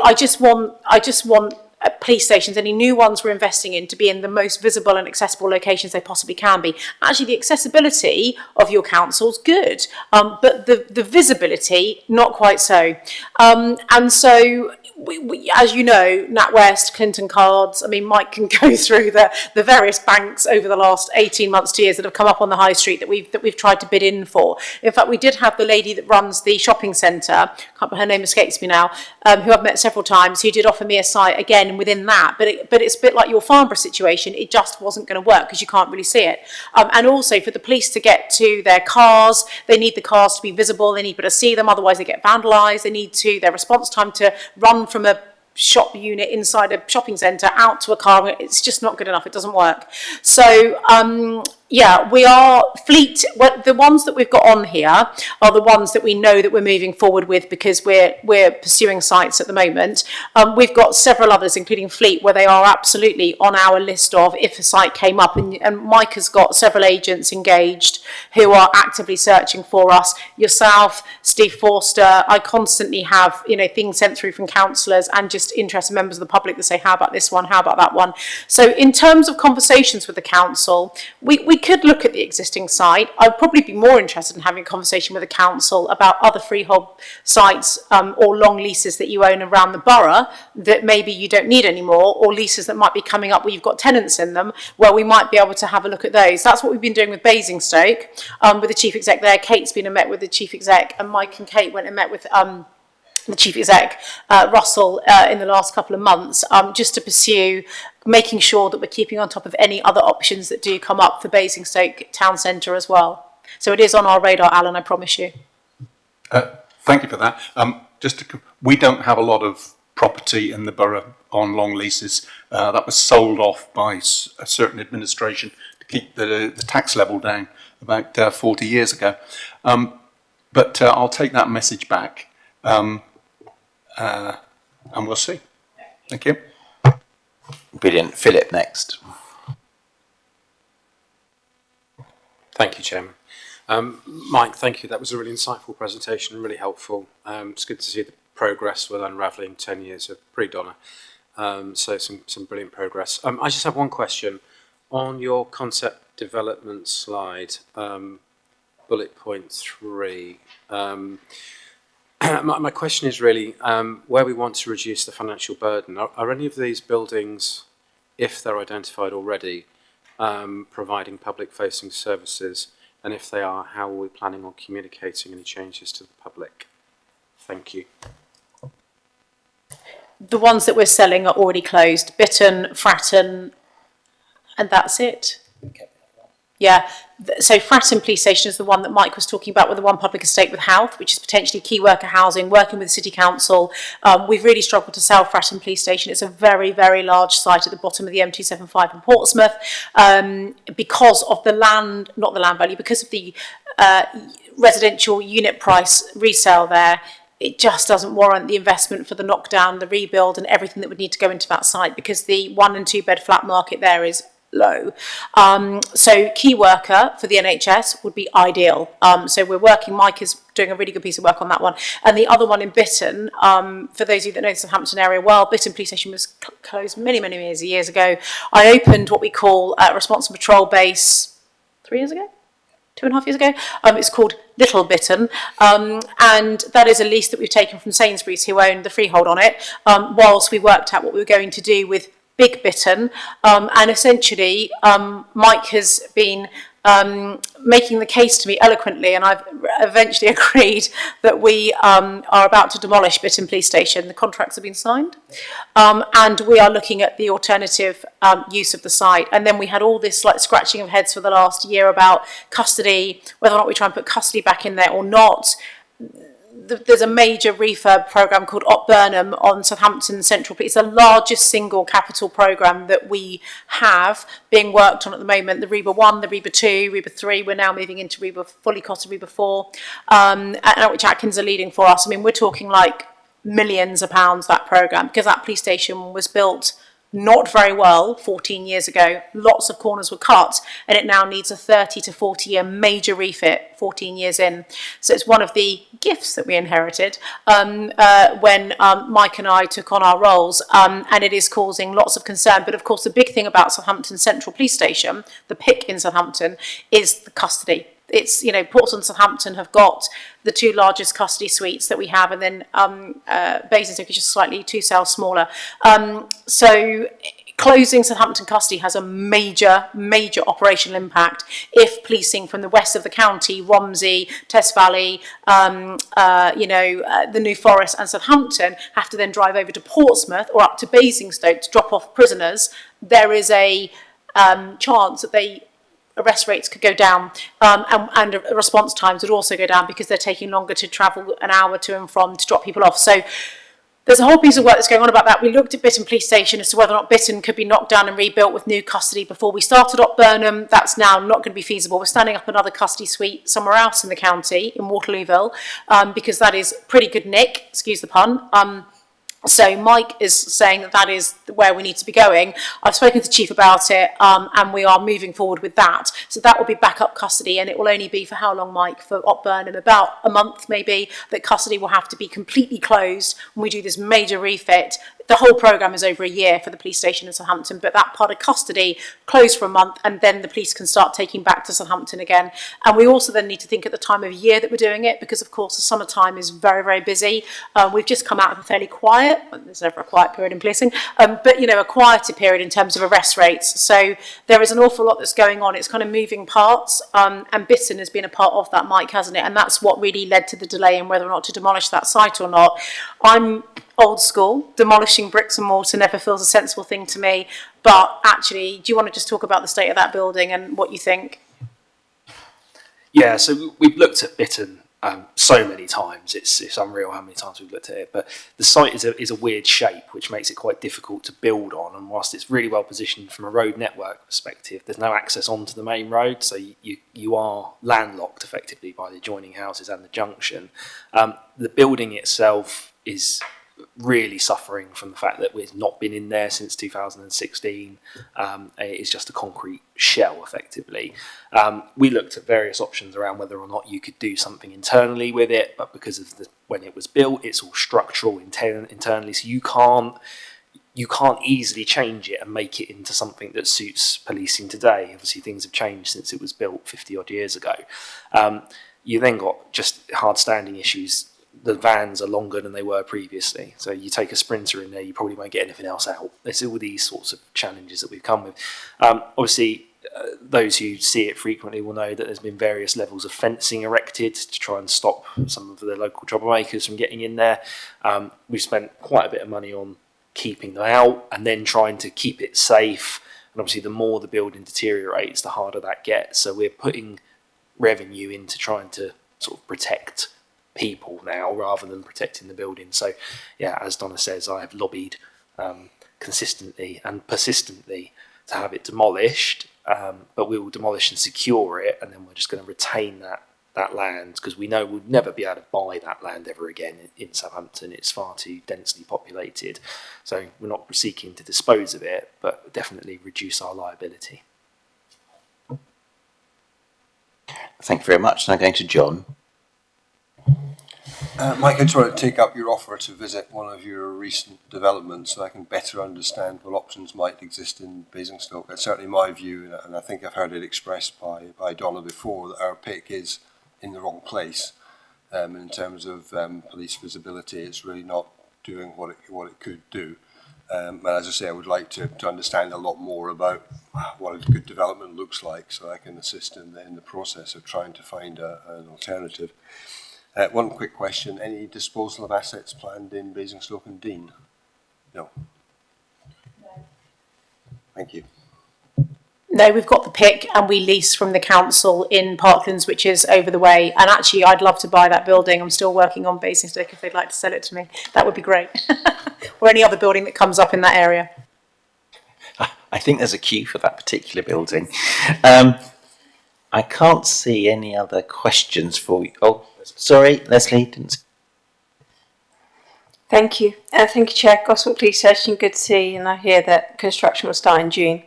[SPEAKER 2] I just want police stations, any new ones we're investing in, to be in the most visible and accessible locations they possibly can be. Actually, the accessibility of your council's good, but the visibility, not quite so. And so, we, as you know, NatWest, Clinton Cards, I mean, Mike can go through the various banks over the last 18 months to years that have come up on the high street that we've tried to bid in for. In fact, we did have the lady that runs the shopping centre, her name escapes me now, who I've met several times, who did offer me a site again within that, but it's a bit like your Farnborough situation, it just wasn't going to work because you can't really see it. And also for the police to get to their cars, they need the cars to be visible, they need people to see them, otherwise they get vandalised, they need their response time to run from a shop unit inside a shopping centre out to a car, it's just not good enough, it doesn't work. So yeah, we are Fleet, the ones that we've got on here are the ones that we know that we're moving forward with because we're pursuing sites at the moment. We've got several others, including Fleet, where they are absolutely on our list of if a site came up, and Mike has got several agents engaged who are actively searching for us. Yourself, Steve Forster, I constantly have things sent through from councillors and just interested members of the public that say, how about this one, how about that one? So in terms of conversations with the council, we could look at the existing site. I'd probably be more interested in having a conversation with the council about other freehold sites or long leases that you own around the borough that maybe you don't need anymore, or leases that might be coming up where you've got tenants in them, where we might be able to have a look at those. That's what we've been doing with Basingstoke, with the chief exec there. Kate's been and met with the chief exec, and Mike and Kate went and met with the chief exec, Russell, in the last couple of months, just to pursue making sure that we're keeping on top of any other options that do come up for Basingstoke town centre as well. So it is on our radar, Alan, I promise you.
[SPEAKER 4] Thank you for that. We don't have a lot of property in the borough on long leases. That was sold off by a certain administration to keep the tax level down about 40 years ago. But I'll take that message back. And we'll see. Thank you.
[SPEAKER 1] Brilliant. Philip, next.
[SPEAKER 8] Thank you, Chairman. Mike, thank you. That was a really insightful presentation, really helpful. It's good to see the progress with unravelling 10 years of pre-Donna. So some brilliant progress. I just have one question. On your concept development slide, bullet point 3, My question is really where we want to reduce the financial burden. Are any of these buildings, if they're identified already, providing public-facing services? And if they are, how are we planning on communicating any changes to the public? Thank you.
[SPEAKER 2] The ones that we're selling are already closed. Bitton, Fratton, and that's it. Yeah, so Fratton Police Station is the one that Mike was talking about with the one public estate with Houth, which is potentially key worker housing, working with the City Council. We've really struggled to sell Fratton Police Station. It's a very, very large site at the bottom of the M275 in Portsmouth because of the land, not the land value, because of the residential unit price resale there. It just doesn't warrant the investment for the knockdown, the rebuild and everything that would need to go into that site because the 1 and 2 bed flat market there is low. So key worker for the NHS would be ideal. So we're working, Mike is doing a really good piece of work on that one. And the other one in Bitton, for those of you that know the Southampton area well, Bitton Police Station was closed many, many years ago. I opened what we call a response and patrol base 3 years ago? 2.5 years ago. It's called Little Bitton, and that is a lease that we've taken from Sainsbury's, who owned the freehold on it, whilst we worked out what we were going to do with Big Bitton, and essentially Mike has been making the case to me eloquently, and I've eventually agreed that we are about to demolish Bitton Police Station. The contracts have been signed, and we are looking at the alternative use of the site. And then we had all this like scratching of heads for the last year about custody, whether or not we try and put custody back in there or not. There's a major refurb programme called Op Burnham on Southampton Central. It's the largest single capital programme that we have being worked on at the moment. The REBA 1, the REBA 2, REBA 3, we're now moving into REBA, fully costed REBA 4, which Atkins are leading for us. I mean, we're talking like millions of pounds, that programme, because that police station was built not very well 14 years ago. Lots of corners were cut, and it now needs a 30 to 40 year major refit 14 years in. So it's one of the gifts that we inherited when Mike and I took on our roles, and it is causing lots of concern. But of course, the big thing about Southampton Central Police Station, the PIC in Southampton, is the custody. It's, you know, Portsmouth and Southampton have got the 2 largest custody suites that we have, and then Basingstoke is just slightly 2 cells smaller. So closing Southampton custody has a major operational impact if policing from the west of the county, Romsey, Test Valley, the New Forest and Southampton have to then drive over to Portsmouth or up to Basingstoke to drop off prisoners. There is a chance that arrest rates could go down, and response times would also go down because they're taking longer to travel an hour to and from to drop people off. So there's a whole piece of work that's going on about that. We looked at Bitton Police Station as to whether or not Bitton could be knocked down and rebuilt with new custody before we started Op Burnham. That's now not going to be feasible. We're standing up another custody suite somewhere else in the county, in Waterlooville, because that is pretty good nick, excuse the pun. So Mike is saying that is where we need to be going. I've spoken to the Chief about it, and we are moving forward with that. So that will be backup custody, and it will only be for how long, Mike? For Op Burnham, about a month maybe, that custody will have to be completely closed when we do this major refit. The whole programme is over a year for the police station in Southampton, but that part of custody closed for a month, and then the police can start taking back to Southampton again. And we also then need to think at the time of year that we're doing it, because of course the summertime is very, very busy. We've just come out of a fairly quiet, there's never a quiet period in policing, but you know, a quieter period in terms of arrest rates. So there is an awful lot that's going on. It's kind of moving parts, and Bitton has been a part of that, Mike, hasn't it? And that's what really led to the delay in whether or not to demolish that site or not. I'm old school, demolishing bricks and mortar never feels a sensible thing to me, but actually, do you want to just talk about the state of that building and what you think?
[SPEAKER 7] Yeah, so we've looked at Bitton so many times, it's unreal how many times we've looked at it, but the site is a weird shape, which makes it quite difficult to build on, and whilst it's really well positioned from a road network perspective, there's no access onto the main road, so you are landlocked effectively by the adjoining houses and the junction. The building itself is really suffering from the fact that we've not been in there since 2016. It's just a concrete shell effectively. We looked at various options around whether or not you could do something internally with it, but because of when it was built, it's all structural internally, so you can't easily change it and make it into something that suits policing today. Obviously things have changed since it was built 50 odd years ago. You then got just hard standing issues the vans are longer than they were previously. So you take a Sprinter in there, you probably won't get anything else out. There's all these sorts of challenges that we've come with. Obviously, those who see it frequently will know that there's been various levels of fencing erected to try and stop some of the local troublemakers from getting in there. We've spent quite a bit of money on keeping them out and then trying to keep it safe. And obviously, the more the building deteriorates, the harder that gets. So we're putting revenue into trying to sort of protect people now rather than protecting the building. So, yeah, as Donna says, I have lobbied consistently and persistently to have it demolished, but we will demolish and secure it, and then we're just going to retain that land, because we know we'll never be able to buy that land ever again in Southampton. It's far too densely populated. So we're not seeking to dispose of it, but definitely reduce our liability.
[SPEAKER 1] Thank you very much. Now going to John.
[SPEAKER 9] Mike, I just want to take up your offer to visit one of your recent developments so I can better understand what options might exist in Basingstoke. It's certainly my view, and I think I've heard it expressed by Donna before, that our pick is in the wrong place. In terms of police visibility, it's really not doing what it could do. And as I say, I would like to understand a lot more about what a good development looks like, so I can assist in the process of trying to find an alternative. One quick question: any disposal of assets planned in Basingstoke and Dean? No. Thank you.
[SPEAKER 2] No, we've got the pick and we lease from the council in Parklands, which is over the way. And actually, I'd love to buy that building. I'm still working on Basingstoke if they'd like to sell it to me. That would be great. Or any other building that comes up in that area.
[SPEAKER 1] I think there's a queue for that particular building. I can't see any other questions for you. Oh, sorry, Leslie. Didn't.
[SPEAKER 5] Thank you. Thank you, Chair. Gosport Police Station, good to see, and I hear that construction will start in June.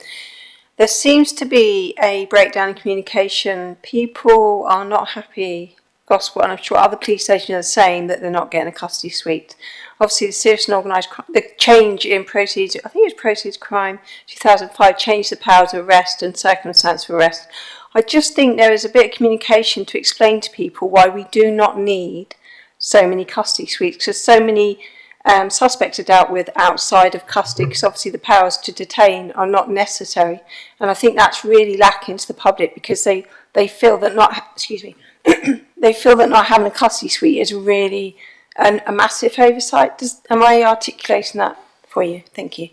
[SPEAKER 5] There seems to be a breakdown in communication. People are not happy, Gosport, and I'm sure other police stations are saying that they're not getting a custody suite. Obviously, the serious and organised crime, the change in proceeds, I think it was proceeds crime 2005, changed the powers of arrest and circumstance of arrest. I just think there is a bit of communication to explain to people why we do not need so many custody suites, because so many suspects are dealt with outside of custody, because obviously the powers to detain are not necessary. And I think that's really lacking to the public, because they feel that they feel that not having a custody suite is really a massive oversight. Am I articulating that for you? Thank you.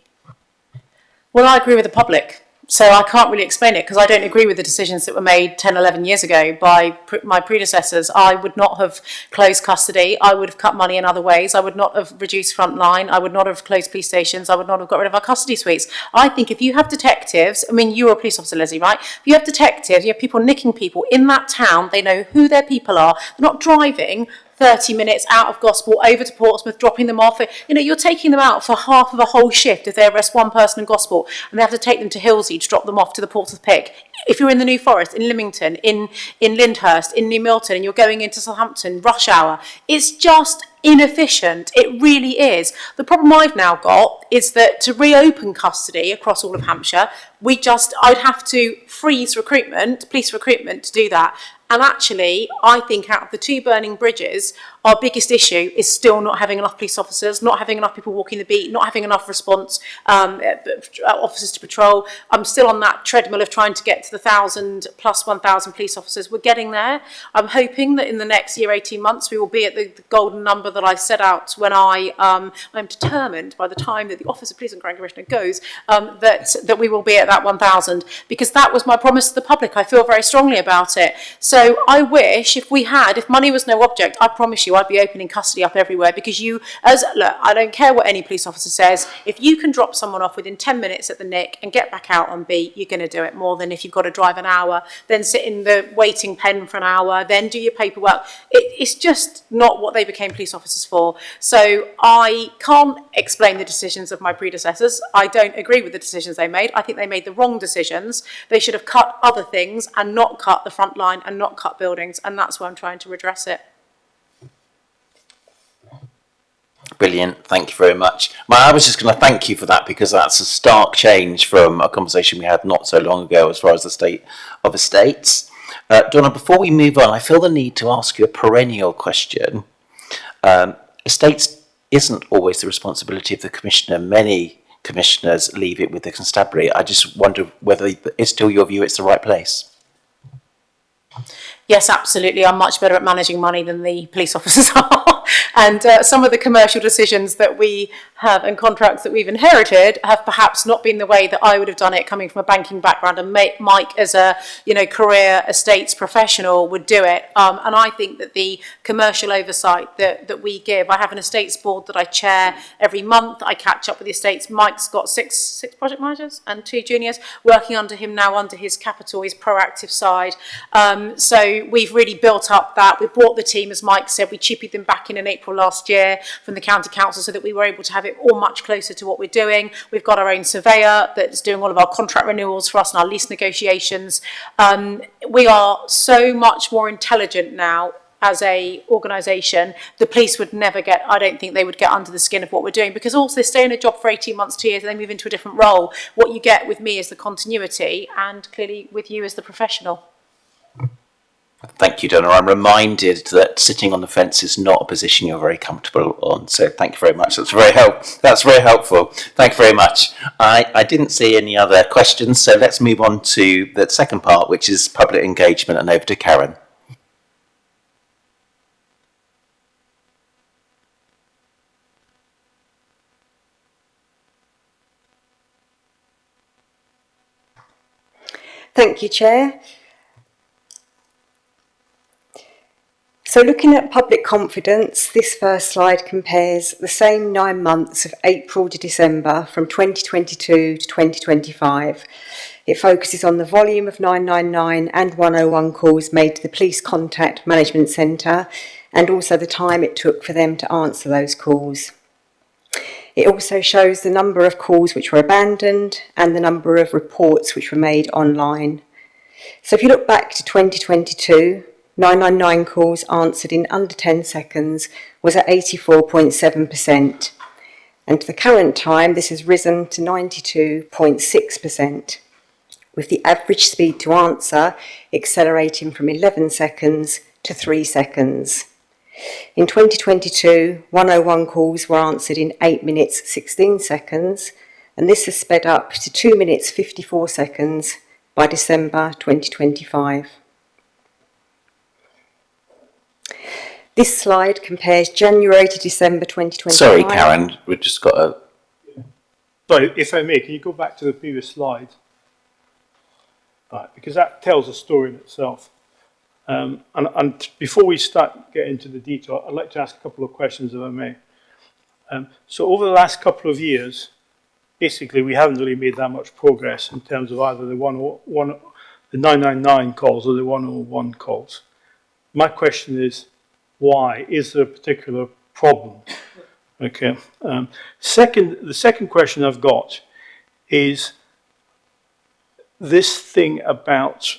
[SPEAKER 2] Well, I agree with the public. So I can't really explain it because I don't agree with the decisions that were made 10, 11 years ago by my predecessors. I would not have closed custody. I would have cut money in other ways. I would not have reduced frontline. I would not have closed police stations. I would not have got rid of our custody suites. I think if you have detectives, I mean, you're a police officer, Leslie, right? If you have detectives, you have people nicking people in that town, they know who their people are. They're not driving 30 minutes out of Gosport over to Portsmouth, dropping them off. You know, you're taking them out for half of a whole shift if they arrest one person in Gosport, and they have to take them to Hilsey to drop them off to the Portsmouth Pick. If you're in the New Forest, in Lymington, in Lyndhurst, in New Milton, and you're going into Southampton, rush hour, it's just inefficient. It really is. The problem I've now got is that to reopen custody across all of Hampshire, I'd have to freeze recruitment, police recruitment, to do that. And actually, I think out of the two burning bridges, our biggest issue is still not having enough police officers, not having enough people walking the beat, not having enough response officers to patrol. I'm still on that treadmill of trying to get to the 1,000 plus 1,000 police officers. We're getting there. I'm hoping that in the next year, 18 months, we will be at the golden number that I set out when I'm determined by the time that the Office of Police and Crime Commissioner goes, that we will be at that 1,000, because that was my promise to the public. I feel very strongly about it. So I wish if money was no object, I promise you I'd be opening custody up everywhere, because look, I don't care what any police officer says, if you can drop someone off within 10 minutes at the nick and get back out on beat, you're going to do it more than if you've got to drive an hour, then sit in the waiting pen for an hour, then do your paperwork. It's just not what they became police officers for. So I can't explain the decisions of my predecessors. I don't agree with the decisions they made. I think they made the wrong decisions. They should have cut other things and not cut the front line and not cut buildings, and that's why I'm trying to redress it.
[SPEAKER 1] Brilliant, thank you very much. I was just going to thank you for that, because that's a stark change from a conversation we had not so long ago as far as the state of estates. Donna, before we move on, I feel the need to ask you a perennial question. Estates isn't always the responsibility of the commissioner. Many commissioners leave it with the constabulary. I just wonder whether it's still your view it's the right place.
[SPEAKER 2] Yes, absolutely. I'm much better at managing money than the police officers are. And some of the commercial decisions that we have and contracts that we've inherited have perhaps not been the way that I would have done it coming from a banking background, and Mike as a career estates professional would do it. And I think that the commercial oversight that we give, I have an estates board that I chair every month. I catch up with the estates. Mike's got six project managers and 2 juniors working under him now, under his capital, his proactive side. So we've really built up that. We brought the team, as Mike said, we chippied them back in April last year from the county council so that we were able to have it all much closer to what we're doing. We've got our own surveyor that's doing all of our contract renewals for us and our lease negotiations. We are so much more intelligent now as a organisation. The police would never get, I don't think they would get under the skin of what we're doing, because also they stay in a job for 18 months, 2 years, and then move into a different role. What you get with me is the continuity, and clearly with you as the professional.
[SPEAKER 1] Thank you, Donna. I'm reminded that sitting on the fence is not a position you're very comfortable on. So thank you very much. That's very helpful. Thank you very much. I didn't see any other questions, so let's move on to the second part, which is public engagement, and over to Karen.
[SPEAKER 10] Thank you, Chair. So looking at public confidence, this first slide compares the same 9 months of April to December from 2022 to 2025. It focuses on the volume of 999 and 101 calls made to the Police Contact Management Centre, and also the time it took for them to answer those calls. It also shows the number of calls which were abandoned and the number of reports which were made online. So if you look back to 2022, 999 calls answered in under 10 seconds was at 84.7%. And to the current time, this has risen to 92.6%, with the average speed to answer accelerating from 11 seconds to 3 seconds. In 2022, 101 calls were answered in 8 minutes 16 seconds, and this has sped up to 2 minutes 54 seconds by December 2025. This slide compares January to December 2025.
[SPEAKER 1] Sorry, Karen, we've just got a...
[SPEAKER 3] Sorry, if I may, can you go back to the previous slide? Right, because that tells a story in itself. And before we start getting into the detail, I'd like to ask a couple of questions, if I may. So over the last couple of years, basically we haven't really made that much progress in terms of either the 999 calls or the 101 calls. My question is, why? Is there a particular problem? Okay. The second question I've got is this thing about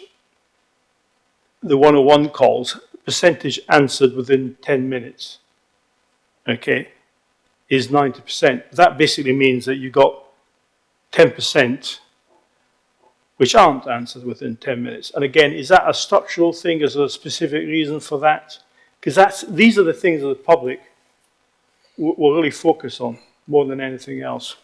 [SPEAKER 3] the 101 calls, percentage answered within 10 minutes, okay, is 90%. That basically means that you got 10% which aren't answered within 10 minutes. And again, is that a structural thing? Is there a specific reason for that? Because these are the things that the public will really focus on more than anything else.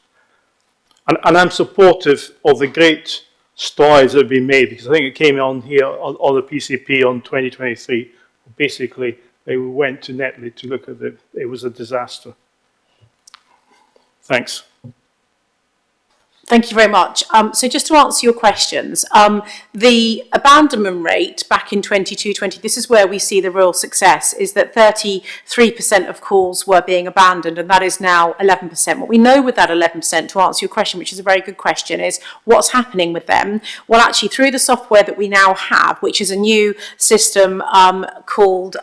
[SPEAKER 3] And I'm supportive of the great strides that have been made, because I think it came on here on the PCP on 2023. Basically, they went to Netley to look at it. It was a disaster. Thanks.
[SPEAKER 2] Thank you very much. So just to answer your questions, the abandonment rate back in 22-20, this is where we see the real success, is that 33% of calls were being abandoned, and that is now 11%. What we know with that 11%, to answer your question, which is a very good question, is what's happening with them? Well, actually, through the software that we now have, which is a new system called...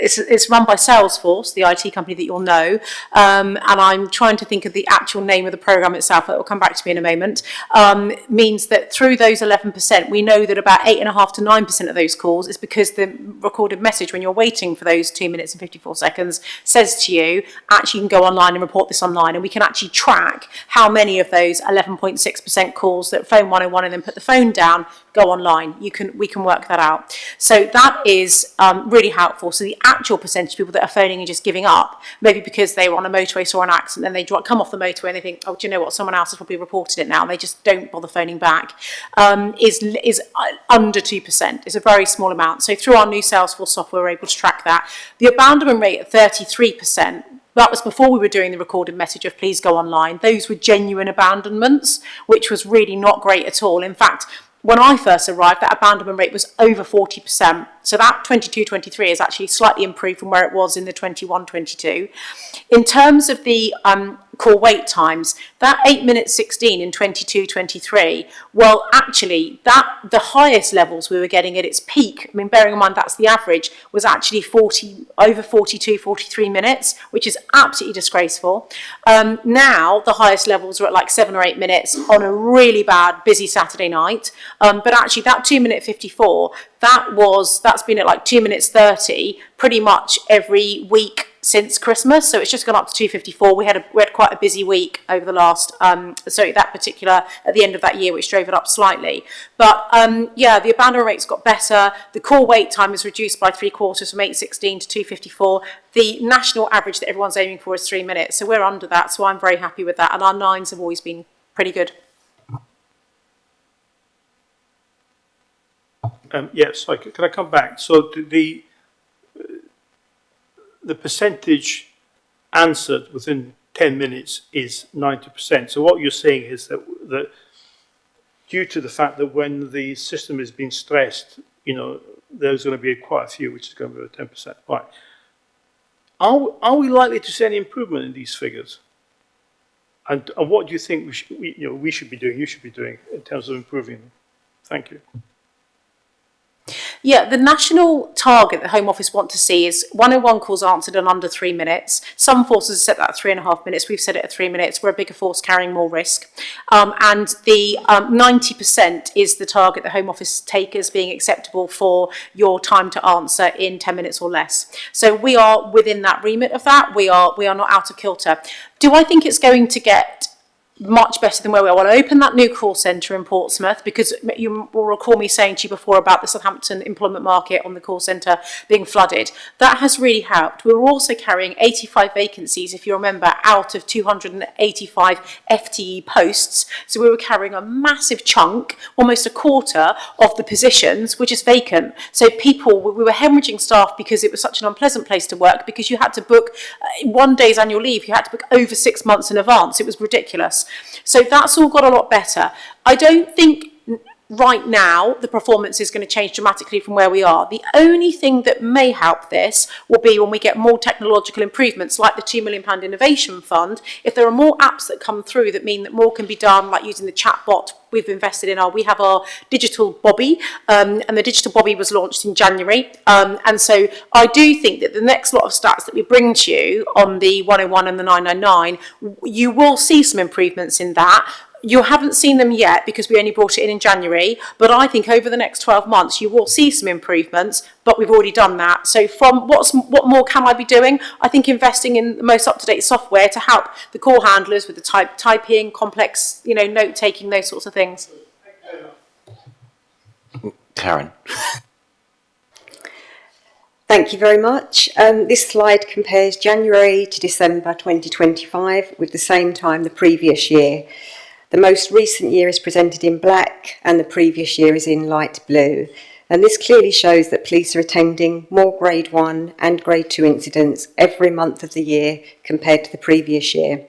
[SPEAKER 2] It's run by Salesforce, the IT company that you'll know, and I'm trying to think of the actual name of the program itself. It will come back to me in a moment. Means that through those 11%, we know that about 8.5 to 9% of those calls is because the recorded message, when you're waiting for those 2 minutes and 54 seconds, says to you, actually you can go online and report this online, and we can actually track how many of those 11.6% calls that phone 101 and then put the phone down go online. We can work that out. So that is really helpful. So the actual percentage of people that are phoning and just giving up, maybe because they were on a motorway, saw an accident, then they come off the motorway and they think, oh, do you know what, someone else has probably reported it now, and they just don't bother phoning back, is under 2%. It's a very small amount. So through our new Salesforce software, we're able to track that. The abandonment rate at 33%, that was before we were doing the recorded message of please go online. Those were genuine abandonments, which was really not great at all. In fact, when I first arrived, that abandonment rate was over 40%. So that 22-23 is actually slightly improved from where it was in the 21-22. In terms of the call wait times, that 8 minutes 16 in 22-23, well, actually, the highest levels we were getting at its peak, I mean, bearing in mind that's the average, was actually over 42, 43 minutes, which is absolutely disgraceful. Now, the highest levels are at like 7 or 8 minutes on a really bad, busy Saturday night. But actually, that 2 minute 54, that's been at like 2 minutes 30 pretty much every week since Christmas, so it's just gone up to 2:54. We had quite a busy week over the last, so that particular at the end of that year, which drove it up slightly. But yeah, the abandonment rate's got better. The call wait time is reduced by 3/4 from 8:16 to 2:54. The national average that everyone's aiming for is 3 minutes, so we're under that. So I'm very happy with that, and our 9s have always been pretty good.
[SPEAKER 3] Yes, can I come back? So the percentage answered within 10 minutes is 90%. So what you're saying is that due to the fact that when the system is being stressed, there's going to be quite a few, which is going to be 10%. Right. Are we likely to see any improvement in these figures? And what do you think we should be doing, you should be doing in terms of improving them? Thank you.
[SPEAKER 2] Yeah, the national target the Home Office want to see is 101 calls answered in under 3 minutes. Some forces have set that at 3.5 minutes. We've set it at 3 minutes. We're a bigger force carrying more risk. And the 90% is the target the Home Office take as being acceptable for your time to answer in 10 minutes or less. So we are within that remit of that. We are not out of kilter. Do I think it's going to get much better than where we are? Well, I opened that new call centre in Portsmouth because you will recall me saying to you before about the Southampton employment market on the call centre being flooded. That has really helped. We were also carrying 85 vacancies, if you remember, out of 285 FTE posts. So we were carrying a massive chunk, almost a quarter of the positions were just vacant. So we were hemorrhaging staff because it was such an unpleasant place to work, because you had to book 1 day's annual leave, you had to book over 6 months in advance. It was ridiculous. So that's all got a lot better. I don't think right now the performance is going to change dramatically from where we are. The only thing that may help this will be when we get more technological improvements like the £2 million Innovation Fund. If there are more apps that come through that mean that more can be done, like using the chatbot we've invested in, we have our digital Bobby, and the digital Bobby was launched in January. And so I do think that the next lot of stats that we bring to you on the 101 and the 999, you will see some improvements in that. You haven't seen them yet because we only brought it in January, but I think over the next 12 months you will see some improvements, but we've already done that. So from what more can I be doing? I think investing in the most up-to-date software to help the call handlers with the typing, complex, note-taking, those sorts of things.
[SPEAKER 1] Karen.
[SPEAKER 10] Thank you very much. This slide compares January to December 2025 with the same time the previous year. The most recent year is presented in black and the previous year is in light blue. And this clearly shows that police are attending more Grade 1 and Grade 2 incidents every month of the year compared to the previous year.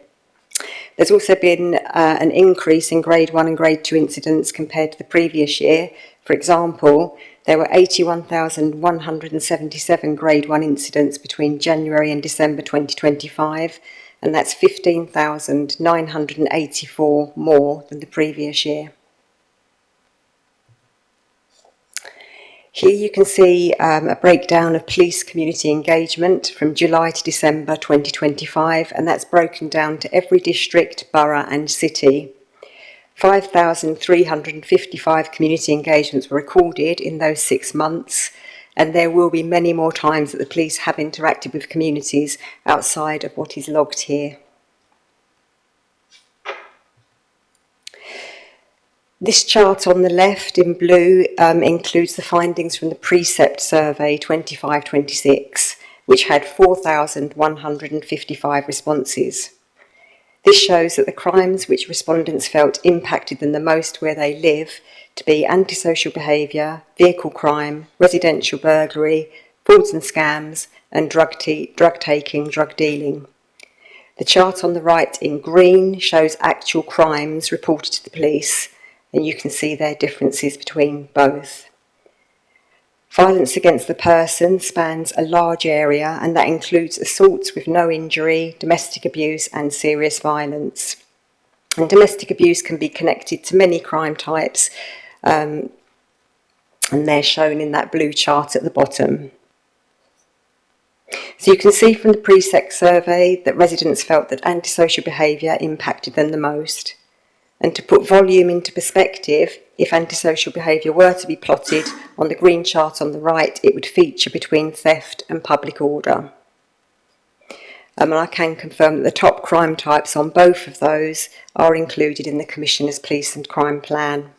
[SPEAKER 10] There's also been an increase in Grade 1 and Grade 2 incidents compared to the previous year. For example, there were 81,177 Grade 1 incidents between January and December 2025, and that's 15,984 more than the previous year. Here you can see a breakdown of police community engagement from July to December 2025, and that's broken down to every district, borough and city. 5,355 community engagements were recorded in those 6 months, and there will be many more times that the police have interacted with communities outside of what is logged here. This chart on the left in blue includes the findings from the Precept Survey 25-26, which had 4,155 responses. This shows that the crimes which respondents felt impacted them the most where they live to be antisocial behaviour, vehicle crime, residential burglary, frauds and scams, and drug taking, drug dealing. The chart on the right in green shows actual crimes reported to the police, and you can see their differences between both. Violence against the person spans a large area, and that includes assaults with no injury, domestic abuse and serious violence. And domestic abuse can be connected to many crime types, and they're shown in that blue chart at the bottom. So you can see from the pre-sex survey that residents felt that antisocial behaviour impacted them the most. And to put volume into perspective, if antisocial behaviour were to be plotted on the green chart on the right, it would feature between theft and public order. And I can confirm that the top crime types on both of those are included in the Commissioner's Police and Crime Plan.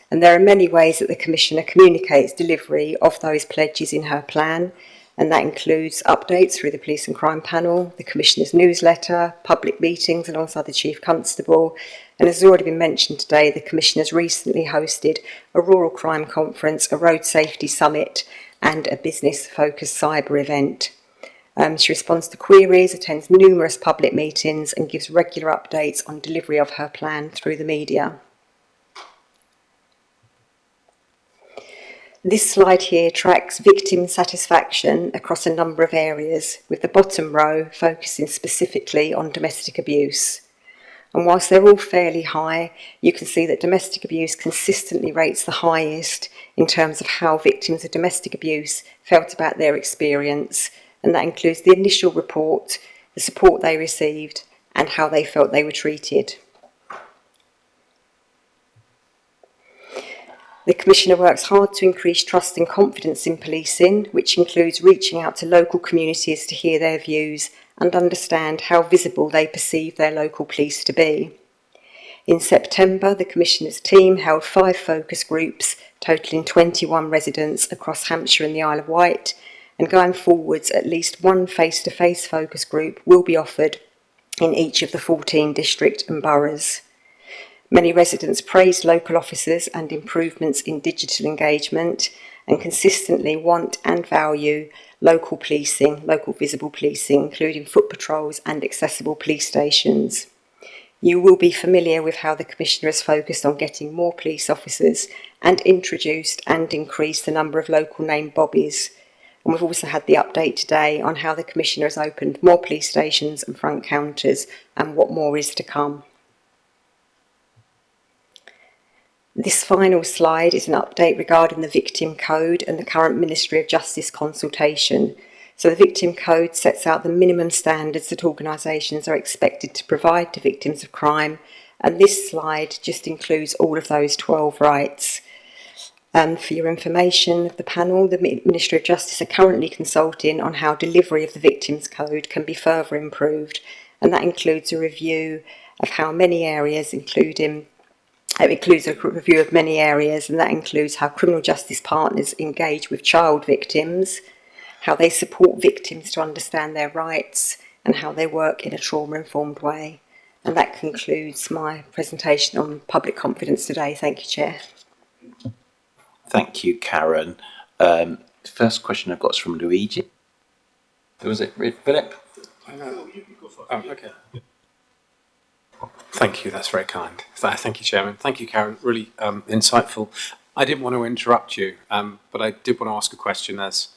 [SPEAKER 10] And there are many ways that the Commissioner communicates delivery of those pledges in her plan, and that includes updates through the Police and Crime Panel, the Commissioner's newsletter, public meetings alongside the Chief Constable, and as has already been mentioned today, the Commissioner's recently hosted a rural crime conference, a road safety summit, and a business-focused cyber event. She responds to queries, attends numerous public meetings, and gives regular updates on delivery of her plan through the media. This slide here tracks victim satisfaction across a number of areas, with the bottom row focusing specifically on domestic abuse. And whilst they're all fairly high, you can see that domestic abuse consistently rates the highest in terms of how victims of domestic abuse felt about their experience, and that includes the initial report, the support they received, and how they felt they were treated. The Commissioner works hard to increase trust and confidence in policing, which includes reaching out to local communities to hear their views and understand how visible they perceive their local police to be. In September, the Commissioner's team held 5 focus groups totalling 21 residents across Hampshire and the Isle of Wight, and going forwards at least one face-to-face focus group will be offered in each of the 14 district and boroughs. Many residents praised local officers and improvements in digital engagement, and consistently want and value local policing, local visible policing, including foot patrols and accessible police stations. You will be familiar with how the Commissioner has focused on getting more police officers and introduced and increased the number of local named bobbies. And we've also had the update today on how the Commissioner has opened more police stations and front counters, and what more is to come. This final slide is an update regarding the Victim Code and the current Ministry of Justice consultation. So the Victim Code sets out the minimum standards that organisations are expected to provide to victims of crime, and this slide just includes all of those 12 rights. For your information of the panel, the Ministry of Justice are currently consulting on how delivery of the Victims Code can be further improved, and that includes a review of how many areas, it includes a review of many areas, and that includes how criminal justice partners engage with child victims, how they support victims to understand their rights, and how they work in a trauma-informed way. And that concludes my presentation on public confidence today. Thank you, Chair.
[SPEAKER 1] Thank you, Karen. First question I've got is from Luigi. Who was it? Philip?
[SPEAKER 8] Oh, okay. Thank you, that's very kind. Thank you, Chairman. Thank you, Karen, really insightful. I didn't want to interrupt you, but I did want to ask a question as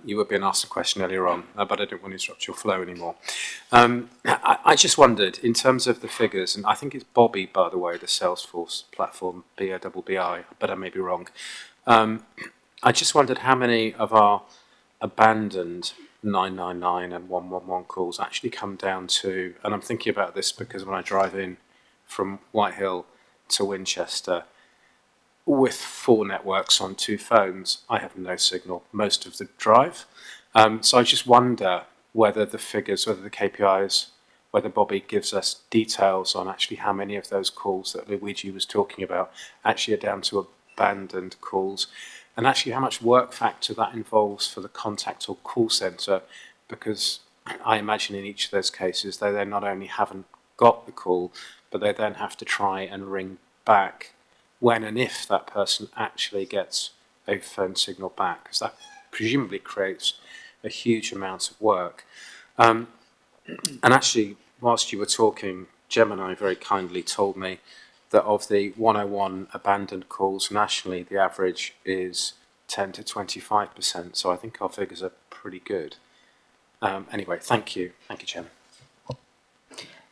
[SPEAKER 8] you were being asked a question earlier on, but I didn't want to interrupt your flow anymore. I just wondered, in terms of the figures, and I think it's Bobby, by the way, the Salesforce platform, B-O-B-B-I, but I may be wrong. I just wondered how many of our abandoned 999 and 111 calls actually come down to, and I'm thinking about this because when I drive in from Whitehill to Winchester with 4 networks on 2 phones, I have no signal most of the drive. So I just wonder whether the figures, whether the KPIs, whether Bobby gives us details on actually how many of those calls that Luigi was talking about actually are down to abandoned calls. and actually how much work factor that involves for the contact or call centre, because I imagine in each of those cases they then not only haven't got the call, but they then have to try and ring back when and if that person actually gets a phone signal back, because that presumably creates a huge amount of work. And actually, whilst you were talking, Gemini very kindly told me that of the 101 abandoned calls nationally, the average is 10 to 25%. So I think our figures are pretty good. Anyway, thank you. Thank you, Chairman.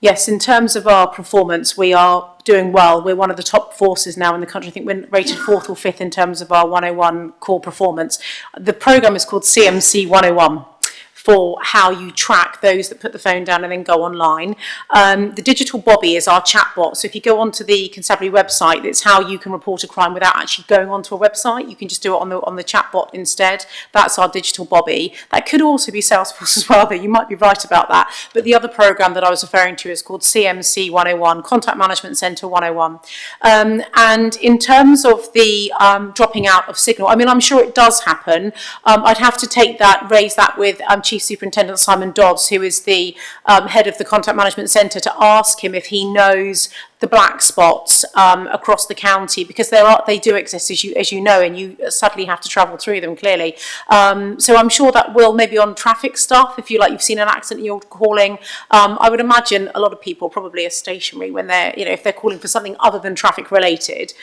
[SPEAKER 2] Yes, in terms of our performance, we are doing well. We're one of the top forces now in the country. I think we're rated 4th or 5th in terms of our 101 call performance. The programme is called CMC 101. For how you track those that put the phone down and then go online. The digital Bobby is our chatbot. So if you go onto the Constabulary website, it's how you can report a crime without actually going onto a website. You can just do it on the chatbot instead. That's our digital Bobby. That could also be Salesforce as well, though you might be right about that. But the other programme that I was referring to is called CMC 101, Contact Management Centre 101. And in terms of the dropping out of signal, I mean, I'm sure it does happen. I'd have to raise that with Chief Superintendent Simon Dodds, who is the head of the Contact Management Centre, to ask him if he knows the black spots across the county, because they do exist, as you know, and you sadly have to travel through them clearly. So I'm sure that will, maybe on traffic stuff, if you've seen an accident and you're calling, I would imagine a lot of people probably are stationary when they're, if they're calling for something other than traffic related,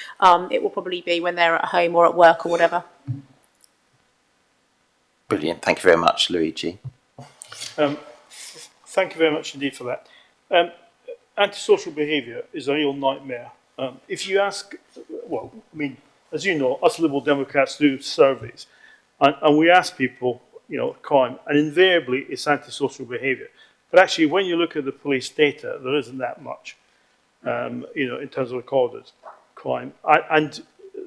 [SPEAKER 2] it will probably be when they're at home or at work or whatever.
[SPEAKER 1] Brilliant. Thank you very much, Luigi.
[SPEAKER 3] Thank you very much indeed for that. Antisocial behaviour is a real nightmare. If you ask, well, I mean, as you know, us Liberal Democrats do surveys, and we ask people, crime, and invariably it's antisocial behaviour. But actually, when you look at the police data, there isn't that much, in terms of recorded crime, and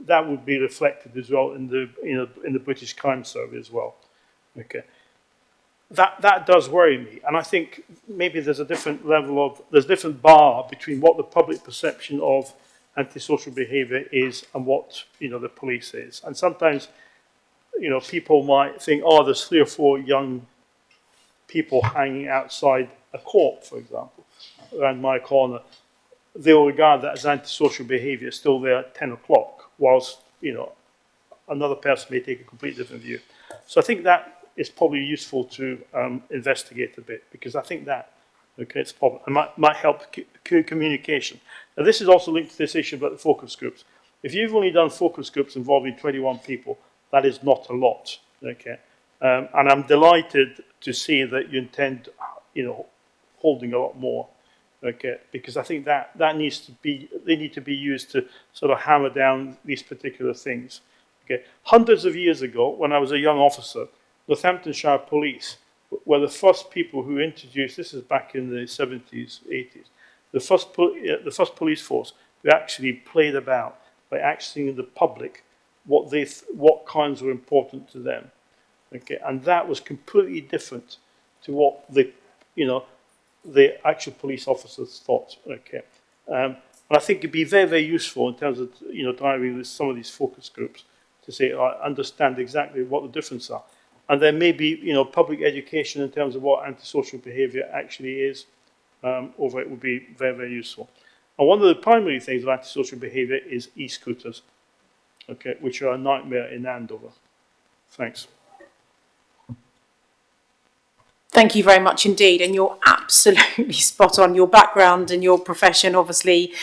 [SPEAKER 3] that would be reflected as well in the British Crime Survey as well. Okay. That does worry me, and I think maybe there's a different different bar between what the public perception of antisocial behaviour is and what the police is. And sometimes people might think, oh, there's 3 or 4 young people hanging outside a court, for example, around my corner. They'll regard that as antisocial behaviour, still there at 10 o'clock, whilst another person may take a completely different view. So I think that is probably useful to investigate a bit, because I think that, it's a problem. It might help communication. Now, this is also linked to this issue about the focus groups. If you've only done focus groups involving 21 people, that is not a lot, okay? And I'm delighted to see that you intend, holding a lot more, okay? Because I think that they need to be used to sort of hammer down these particular things, okay? Hundreds of years ago, when I was a young officer, Northamptonshire Police were the first people who introduced, this is back in the 70s, 80s, the first police force who actually played about by asking the public what crimes were important to them. Okay, and that was completely different to what the actual police officers thought. Okay, and I think it'd be very, very useful in terms of driving some of these focus groups to say, I understand exactly what the differences are. And there may be, public education in terms of what antisocial behaviour actually is over it would be very, very useful. And one of the primary things of antisocial behaviour is e-scooters, okay, which are a nightmare in Andover. Thanks.
[SPEAKER 2] Thank you very much indeed, and you're absolutely spot on. Your background and your profession, obviously,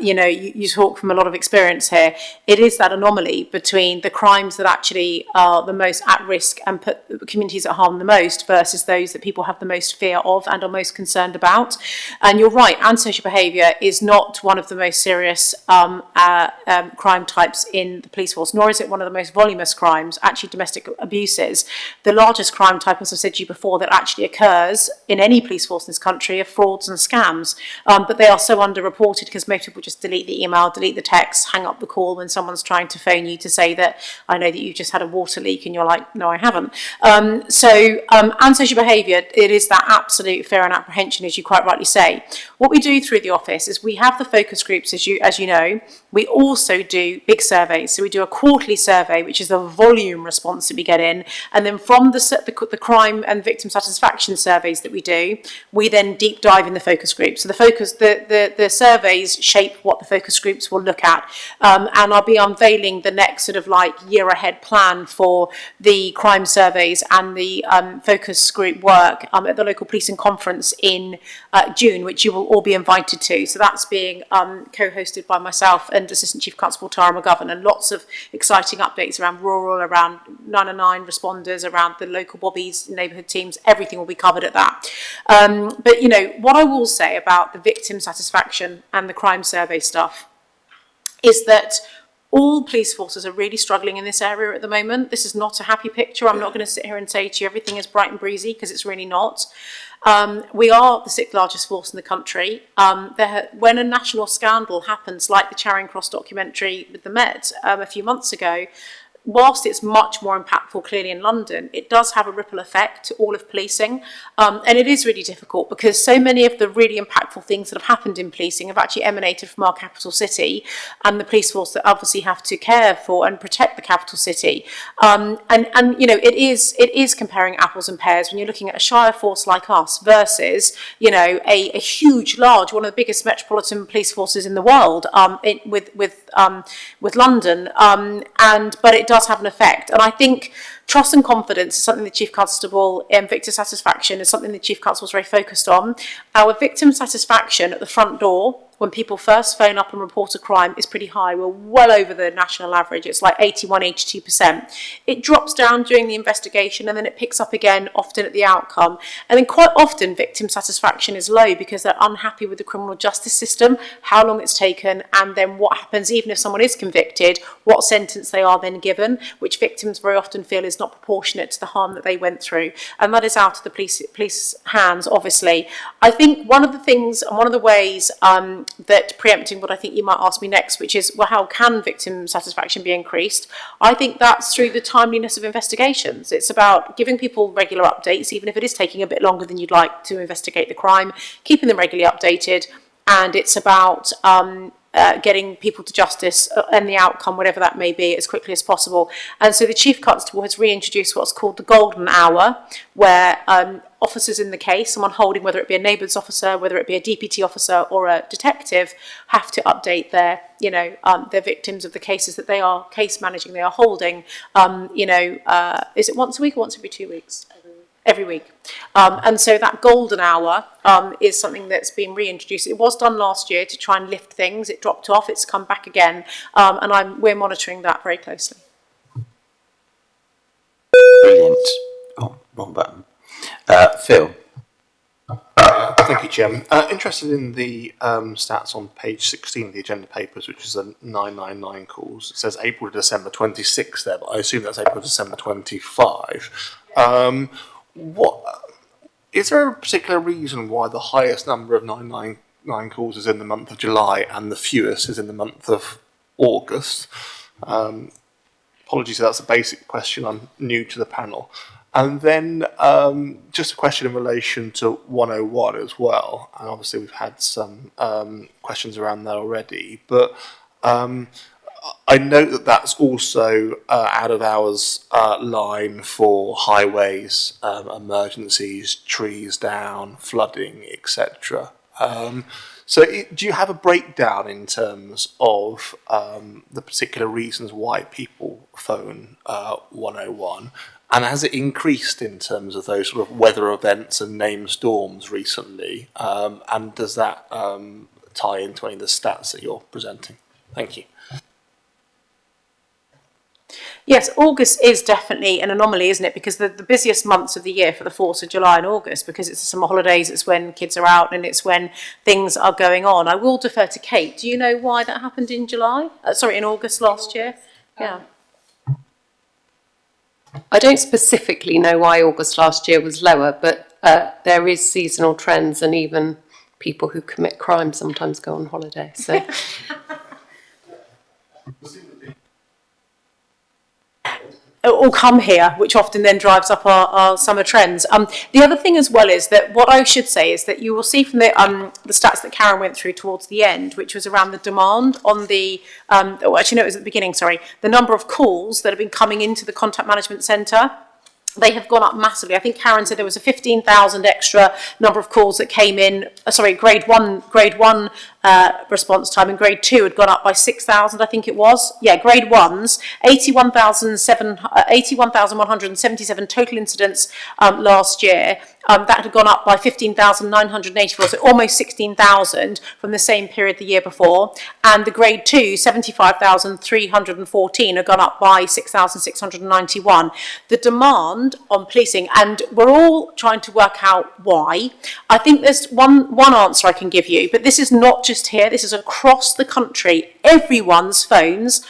[SPEAKER 2] you talk from a lot of experience here. It is that anomaly between the crimes that actually are the most at risk and put communities at harm the most versus those that people have the most fear of and are most concerned about. And you're right, antisocial behaviour is not one of the most serious crime types in the police force, nor is it one of the most voluminous crimes. Actually, domestic abuse is the largest crime type, as I said to you before. that actually occurs in any police force in this country are frauds and scams. But they are so underreported because most people just delete the email, delete the text, hang up the call when someone's trying to phone you to say that I know that you've just had a water leak, and you're like, no, I haven't. Antisocial behaviour, it is that absolute fear and apprehension, as you quite rightly say. What we do through the office is we have the focus groups, as you know. We also do big surveys. So we do a quarterly survey, which is the volume response that we get in. And then from the crime and victim satisfaction surveys that we do, we then deep dive in the focus groups. So the surveys shape what the focus groups will look at. And I'll be unveiling the next sort of like year ahead plan for the crime surveys and the focus group work at the local policing conference in June, which you will all be invited to. So that's being co-hosted by myself and Assistant Chief Constable Tara McGovern, and lots of exciting updates around rural, around 909 responders, around the local bobbies, neighbourhood teams. Everything will be covered at that. But you know, what I will say about the victim satisfaction and the crime survey stuff is that all police forces are really struggling in this area at the moment. This is not a happy picture. I'm not going to sit here and say to you everything is bright and breezy, because it's really not. We are the 6th largest force in the country. When a national scandal happens, like the Charing Cross documentary with the Met a few months ago, whilst it's much more impactful clearly in London, it does have a ripple effect to all of policing. And it is really difficult because so many of the really impactful things that have happened in policing have actually emanated from our capital city and the police force that obviously have to care for and protect the capital city. And you know, it is comparing apples and pears when you're looking at a shire force like us versus, you know, a huge, large, one of the biggest metropolitan police forces in the world with London. But it does have an effect. And I think trust and confidence is something the Chief Constable, and victim satisfaction is something the Chief Constable is very focused on. Our victim satisfaction at the front door, when people first phone up and report a crime, is pretty high. We're well over the national average. It's like 81, 82%. It drops down during the investigation and then it picks up again, often at the outcome. And then quite often victim satisfaction is low because they're unhappy with the criminal justice system, how long it's taken, and then what happens even if someone is convicted, what sentence they are then given, which victims very often feel is not proportionate to the harm that they went through. And that is out of the police hands, obviously. I think one of the things and one of the ways that, preempting what I think you might ask me next, which is, well, how can victim satisfaction be increased? I think that's through the timeliness of investigations. It's about giving people regular updates, even if it is taking a bit longer than you'd like to investigate the crime, keeping them regularly updated, and it's about getting people to justice and the outcome, whatever that may be, as quickly as possible. And so the Chief Constable has reintroduced what's called the golden hour, where officers in the case, someone holding, whether it be a neighbours officer, whether it be a DPT officer or a detective, have to update their, their victims of the cases that they are case managing, they are holding. Is it once a week or once every 2 weeks? Every week. And so that golden hour is something that's been reintroduced. It was done last year to try and lift things. It dropped off. It's come back again. And we're monitoring that very closely.
[SPEAKER 1] Brilliant. Oh, wrong button. Phil.
[SPEAKER 11] Thank you, Chairman. Interested in the stats on page 16 of the agenda papers, which is the 999 calls. It says April to December 26 there, but I assume that's April to December 25. Is there a particular reason why the highest number of 999 calls is in the month of July and the fewest is in the month of August? Apologies if that's a basic question. I'm new to the panel. And then just a question in relation to 101 as well. And obviously we've had some questions around that already. But I note that that's also out of hours line for highways, emergencies, trees down, flooding, etc. So do you have a breakdown in terms of the particular reasons why people phone 101? And has it increased in terms of those sort of weather events and named storms recently? And does that tie into any of the stats that you're presenting? Thank you.
[SPEAKER 2] Yes, August is definitely an anomaly, isn't it? Because the busiest months of the year for the force are July and August, because it's the summer holidays, it's when kids are out and it's when things are going on. I will defer to Kate. Do you know why that happened in August last year? Yeah.
[SPEAKER 12] I don't specifically know why August last year was lower, but there is seasonal trends, and even people who commit crime sometimes go on holiday. So.
[SPEAKER 2] All come here, which often then drives up our summer trends. The other thing as well is that what I should say is that you will see from the stats that Karen went through towards the end, which was around the demand on the, actually no, it was at the beginning, sorry, the number of calls that have been coming into the contact management centre. They have gone up massively. I think Karen said there was a 15,000 extra number of calls that came in. Grade one response time, and grade 2 had gone up by 6,000. I think it was. Yeah, grade 1s, 81,177 total incidents last year. That had gone up by 15,984, so almost 16,000 from the same period the year before. And the grade 2, 75,314, had gone up by 6,691. The demand on policing, and we're all trying to work out why. I think there's one answer I can give you, but this is not just here, this is across the country. Everyone's phones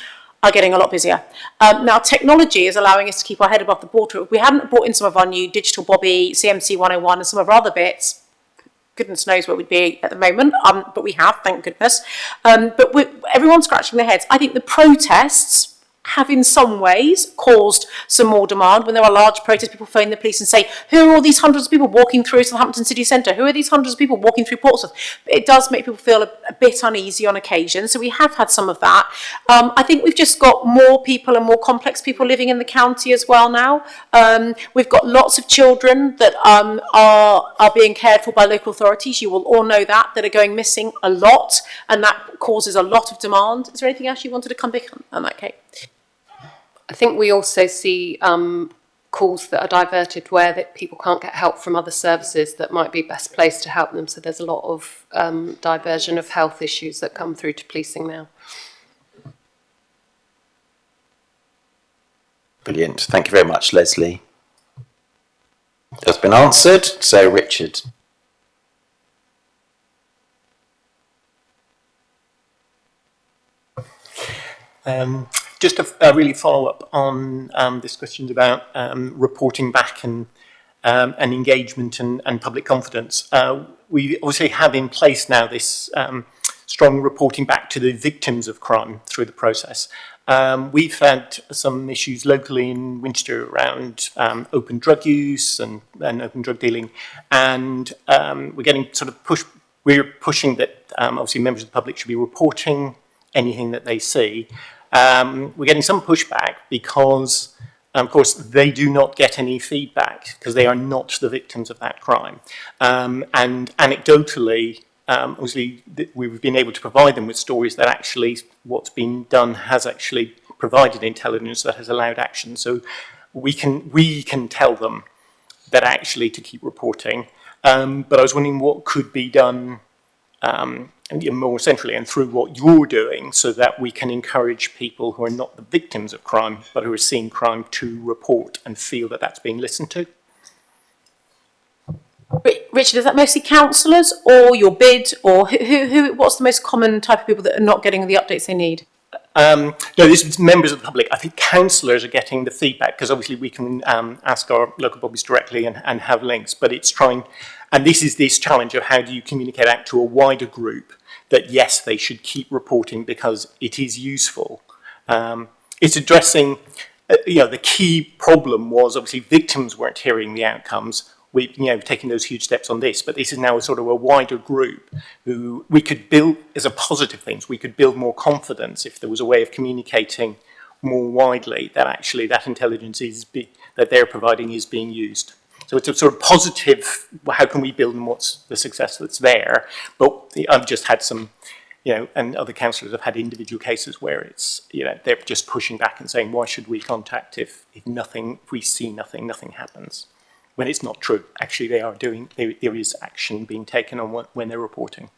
[SPEAKER 2] are getting a lot busier. Now, technology is allowing us to keep our head above the water. If we hadn't brought in some of our new digital Bobby, CMC 101 and some of our other bits, goodness knows where we'd be at the moment, but we have, thank goodness. But everyone's scratching their heads. I think the protests have in some ways caused some more demand. When there are large protests, people phone the police and say, who are all these hundreds of people walking through Southampton city centre? Who are these hundreds of people walking through Portsmouth? It does make people feel a bit uneasy on occasion, so we have had some of that. I think we've just got more people and more complex people living in the county as well now. We've got lots of children that are being cared for by local authorities. You will all know that are going missing a lot, and that causes a lot of demand. Is there anything else you wanted to come back on that, Kate?
[SPEAKER 12] I think we also see calls that are diverted where that people can't get help from other services that might be best placed to help them. So there's a lot of diversion of health issues that come through to policing now.
[SPEAKER 1] Brilliant. Thank you very much, Leslie. That's been answered. So, Richard.
[SPEAKER 13] Just to really follow up on this question about reporting back and engagement and public confidence. We obviously have in place now this strong reporting back to the victims of crime through the process. We've had some issues locally in Winchester around open drug use and open drug dealing, and we're getting sort of we're pushing that obviously members of the public should be reporting anything that they see. We're getting some pushback because, of course, they do not get any feedback because they are not the victims of that crime. And anecdotally, obviously, we've been able to provide them with stories that actually what's been done has actually provided intelligence that has allowed action. So we can tell them that actually to keep reporting. But I was wondering what could be done more centrally and through what you're doing so that we can encourage people who are not the victims of crime but who are seeing crime to report and feel that that's being listened to.
[SPEAKER 2] Richard, is that mostly councillors or your bid, or what's the most common type of people that are not getting the updates they need?
[SPEAKER 13] No, this is members of the public. I think councillors are getting the feedback because obviously we can ask our local bodies directly and have links, but it's trying, and this is this challenge of how do you communicate out to a wider group that yes, they should keep reporting because it is useful. It's addressing, the key problem was obviously victims weren't hearing the outcomes. We've taken those huge steps on this, but this is now sort of a wider group who we could build as a positive things. We could build more confidence if there was a way of communicating more widely that actually that intelligence that they're providing is being used. So it's a sort of positive, how can we build and what's the success that's there? But I've just had some, and other councillors have had individual cases where it's, they're just pushing back and saying, why should we contact if we see nothing happens? When it's not true. Actually, there is action being taken on when they're reporting.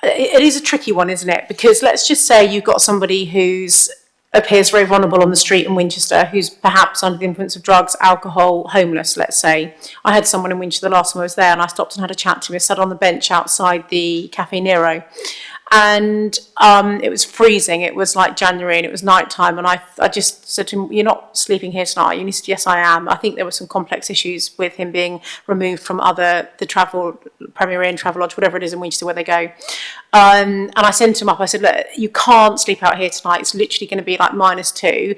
[SPEAKER 2] It is a tricky one, isn't it? Because let's just say you've got somebody who's appears very vulnerable on the street in Winchester, who's perhaps under the influence of drugs, alcohol, homeless, let's say. I had someone in Winchester the last time I was there, and I stopped and had a chat to him. He sat on the bench outside the Cafe Nero. and it was freezing. It was like January and it was night time, and I just said to him, "You're not sleeping here tonight?" And he said, "Yes, I am." I think there were some complex issues with him being removed from the travel, Premier Inn, Travelodge, whatever it is in Winchester where they go. And I sent him up. I said, "Look, you can't sleep out here tonight. It's literally going to be like -2.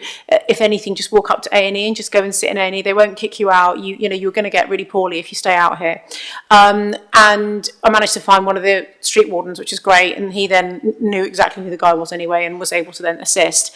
[SPEAKER 2] If anything, just walk up to A&E and just go and sit in A&E. They won't kick you out. You're going to get really poorly if you stay out here." And I managed to find one of the street wardens, which is great. And he then knew exactly who the guy was anyway and was able to then assist.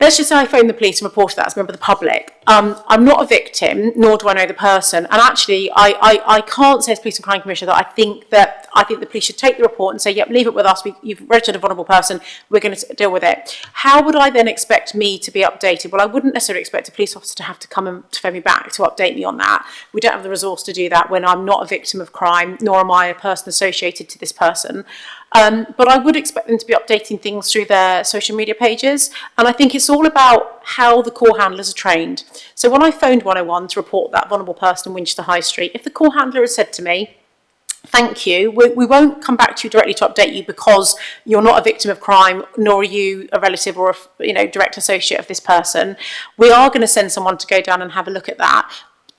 [SPEAKER 2] Let's just say I phoned the police and reported that as a member of the public. I'm not a victim, nor do I know the person. And actually, I can't say as Police and Crime Commissioner that I think the police should take the report and say, "Yep, leave it with us. You've registered a vulnerable person. We're going to deal with it." How would I then expect me to be updated? Well, I wouldn't necessarily expect a police officer to have to come and to phone me back to update me on that. We don't have the resource to do that when I'm not a victim of crime, nor am I a person associated to this person. But I would expect them to be updating things through their social media pages. And I think it's all about how the call handlers are trained. So when I phoned 101 to report that vulnerable person in Winchester High Street, if the call handler had said to me, "Thank you, we won't come back to you directly to update you because you're not a victim of crime, nor are you a relative or a direct associate of this person. We are going to send someone to go down and have a look at that,"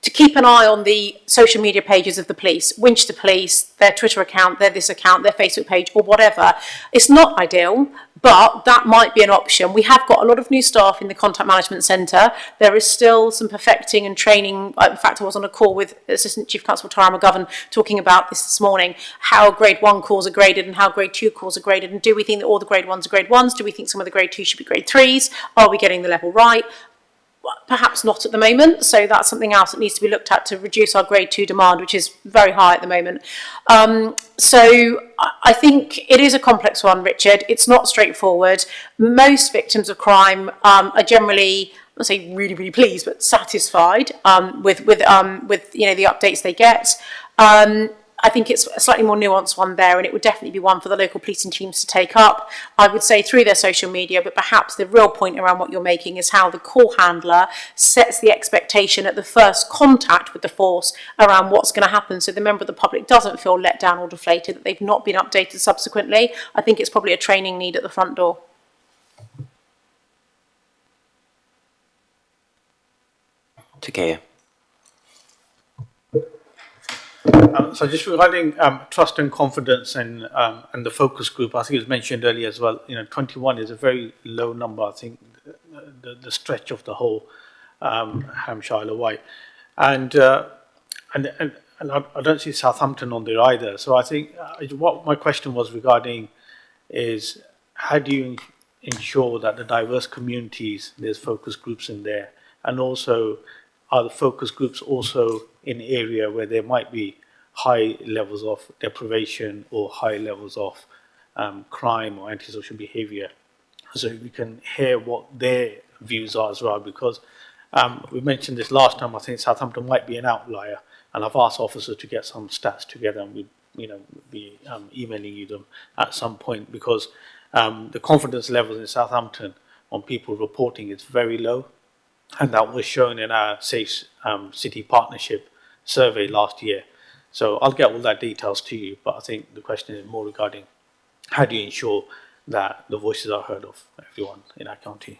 [SPEAKER 2] to keep an eye on the social media pages of the police, Winchester Police, their Twitter account, their this account, their Facebook page, or whatever. It's not ideal, but that might be an option. We have got a lot of new staff in the Contact Management Centre. There is still some perfecting and training. In fact, I was on a call with Assistant Chief Constable Tara McGovern talking about this morning, how Grade 1 calls are graded and how Grade 2 calls are graded. And do we think that all the Grade 1s are Grade 1s? Do we think some of the Grade 2s should be Grade 3s? Are we getting the level right? Perhaps not at the moment, so that's something else that needs to be looked at to reduce our Grade 2 demand, which is very high at the moment. So I think it is a complex one, Richard. It's not straightforward. Most victims of crime are generally, I say really, really pleased, but satisfied with the updates they get. I think it's a slightly more nuanced one there, and it would definitely be one for the local policing teams to take up, I would say, through their social media. But perhaps the real point around what you're making is how the call handler sets the expectation at the first contact with the force around what's going to happen, so the member of the public doesn't feel let down or deflated that they've not been updated subsequently. I think it's probably a training need at the front door.
[SPEAKER 1] Takeo.
[SPEAKER 3] So just regarding trust and confidence and the focus group, I think it was mentioned earlier as well. 21 is a very low number. I think the stretch of the whole Hampshire, Isle of Wight, and I don't see Southampton on there either. So I think what my question was regarding is how do you ensure that the diverse communities, there's focus groups in there, and also are the focus groups also in an area where there might be high levels of deprivation or high levels of crime or antisocial behaviour, so we can hear what their views are as well, because we mentioned this last time. I think Southampton might be an outlier, and I've asked officers to get some stats together, and we'd be emailing you them at some point, because the confidence levels in Southampton on people reporting is very low. And that was shown in our Safe City Partnership survey last year. So I'll get all that details to you, but I think the question is more regarding how do you ensure that the voices are heard of everyone in our county.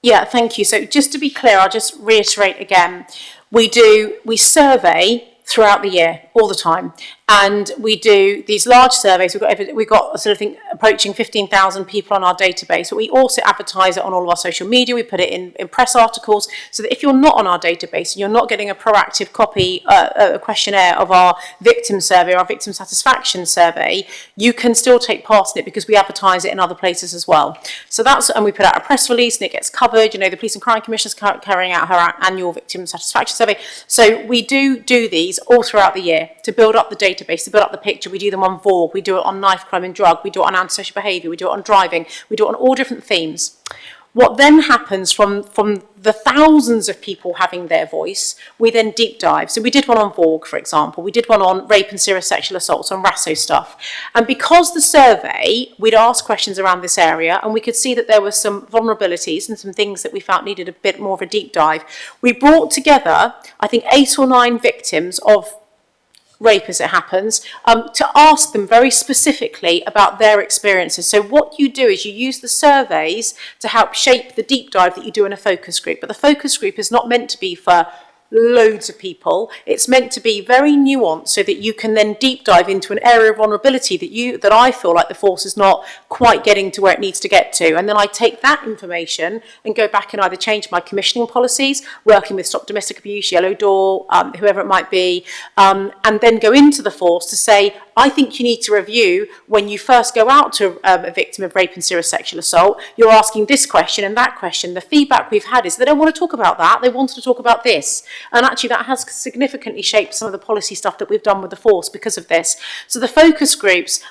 [SPEAKER 2] Yeah, thank you. So just to be clear, I'll just reiterate again, we survey throughout the year, all the time. And we do these large surveys. We've got sort of thing approaching 15,000 people on our database, but we also advertise it on all of our social media. We put it in press articles, so that if you're not on our database and you're not getting a proactive copy, a questionnaire of our victim survey, our victim satisfaction survey, you can still take part in it because we advertise it in other places as well. So and we put out a press release and it gets covered. The Police and Crime Commission is carrying out her annual victim satisfaction survey. So we do these all throughout the year to build up the database, to build up the picture. We do them on VAUG, we do it on knife crime and drug, we do it on antisocial behaviour, we do it on driving, we do it on all different themes. What then happens from the thousands of people having their voice, we then deep dive. So we did one on VAUG, for example. We did one on rape and serious sexual assaults, on RASO stuff. And because the survey, we'd ask questions around this area, and we could see that there were some vulnerabilities and some things that we felt needed a bit more of a deep dive. We brought together, I think, 8 or 9 victims of rape as it happens, to ask them very specifically about their experiences. So what you do is you use the surveys to help shape the deep dive that you do in a focus group. But the focus group is not meant to be for loads of people. It's meant to be very nuanced so that you can then deep dive into an area of vulnerability that I feel like the force is not quite getting to where it needs to get to. And then I take that information and go back and either change my commissioning policies, working with Stop Domestic Abuse, Yellow Door, whoever it might be, and then go into the force to say, I think you need to review when you first go out to a victim of rape and serious sexual assault, you're asking this question and that question. The feedback we've had is they don't want to talk about that, they wanted to talk about this. And actually that has significantly shaped some of the policy stuff that we've done with the force because of this. So the focus groups,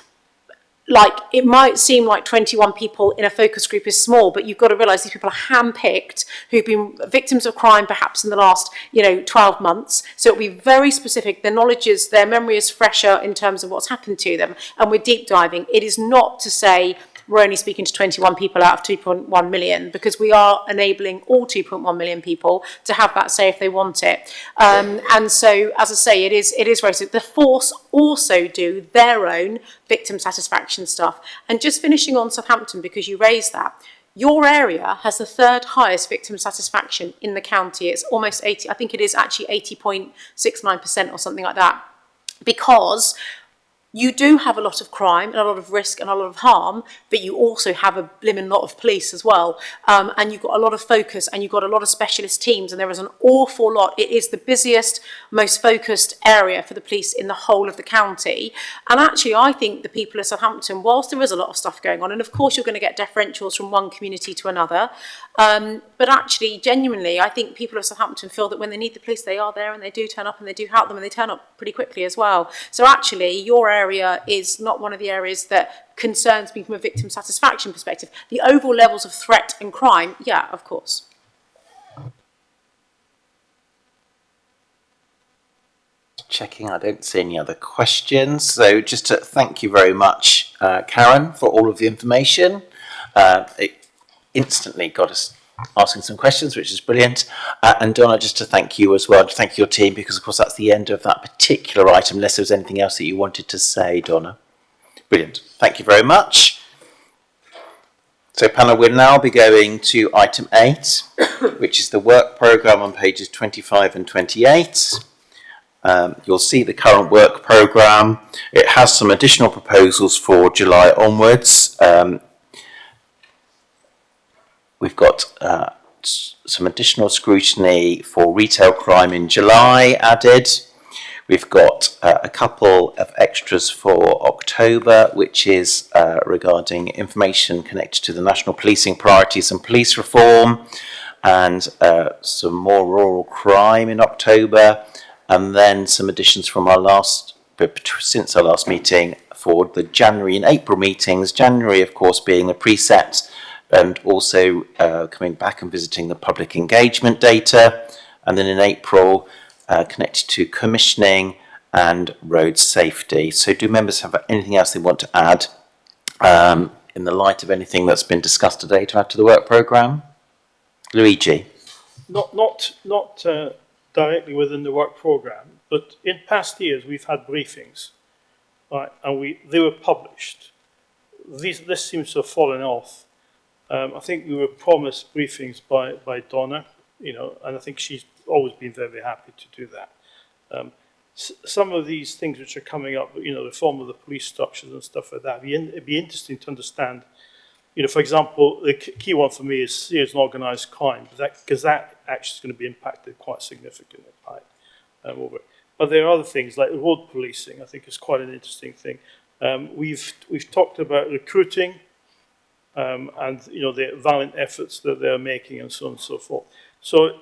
[SPEAKER 2] like, it might seem like 21 people in a focus group is small, but you've got to realise these people are handpicked who've been victims of crime perhaps in the last, 12 months. So it'll be very specific. Their knowledge is, their memory is fresher in terms of what's happened to them. And we're deep diving. It is not to say we're only speaking to 21 people out of 2.1 million, because we are enabling all 2.1 million people to have that say if they want it. And so, as I say, it is very simple. The force also do their own victim satisfaction stuff. And just finishing on Southampton, because you raised that, your area has the third highest victim satisfaction in the county. It's almost 80, I think it is actually 80.69% or something like that, because you do have a lot of crime and a lot of risk and a lot of harm, but you also have a blimmin' lot of police as well. And you've got a lot of focus and you've got a lot of specialist teams, and there is an awful lot. It is the busiest, most focused area for the police in the whole of the county. And actually, I think the people of Southampton, whilst there is a lot of stuff going on, and of course you're going to get differentials from one community to another, but actually, genuinely, I think people of Southampton feel that when they need the police, they are there and they do turn up and they do help them, and they turn up pretty quickly as well. So actually, your area is not one of the areas that concerns me from a victim satisfaction perspective. The overall levels of threat and crime, yeah, of course.
[SPEAKER 1] Checking, I don't see any other questions. So just to thank you very much, Karen, for all of the information. It instantly got us asking some questions, which is brilliant. And Donna, just to thank you as well, to thank your team, because of course that's the end of that particular item, unless there was anything else that you wanted to say, Donna. Brilliant. Thank you very much. So panel, we'll now be going to item 8, which is the work programme on pages 25 and 28. You'll see the current work programme. It has some additional proposals for July onwards. We've got some additional scrutiny for retail crime in July added. We've got a couple of extras for October, which is regarding information connected to the national policing priorities and police reform, and some more rural crime in October, and then some additions from since our last meeting for the January and April meetings. January, of course, being the preset, and also coming back and visiting the public engagement data, and then in April connected to commissioning and road safety. So do members have anything else they want to add in the light of anything that's been discussed today to add to the work programme? Luigi?
[SPEAKER 3] Not directly within the work programme, but in past years we've had briefings, right, and they were published. This seems to have fallen off. I think we were promised briefings by Donna, and I think she's always been very happy to do that. Some of these things which are coming up, reform of the police structures and stuff like that, it'd be interesting to understand. For example, the key one for me is serious and organised crime, because that actually is going to be impacted quite significantly by over it. But there are other things like road policing. I think is quite an interesting thing. We've talked about recruiting. And the valiant efforts that they're making and so on and so forth. So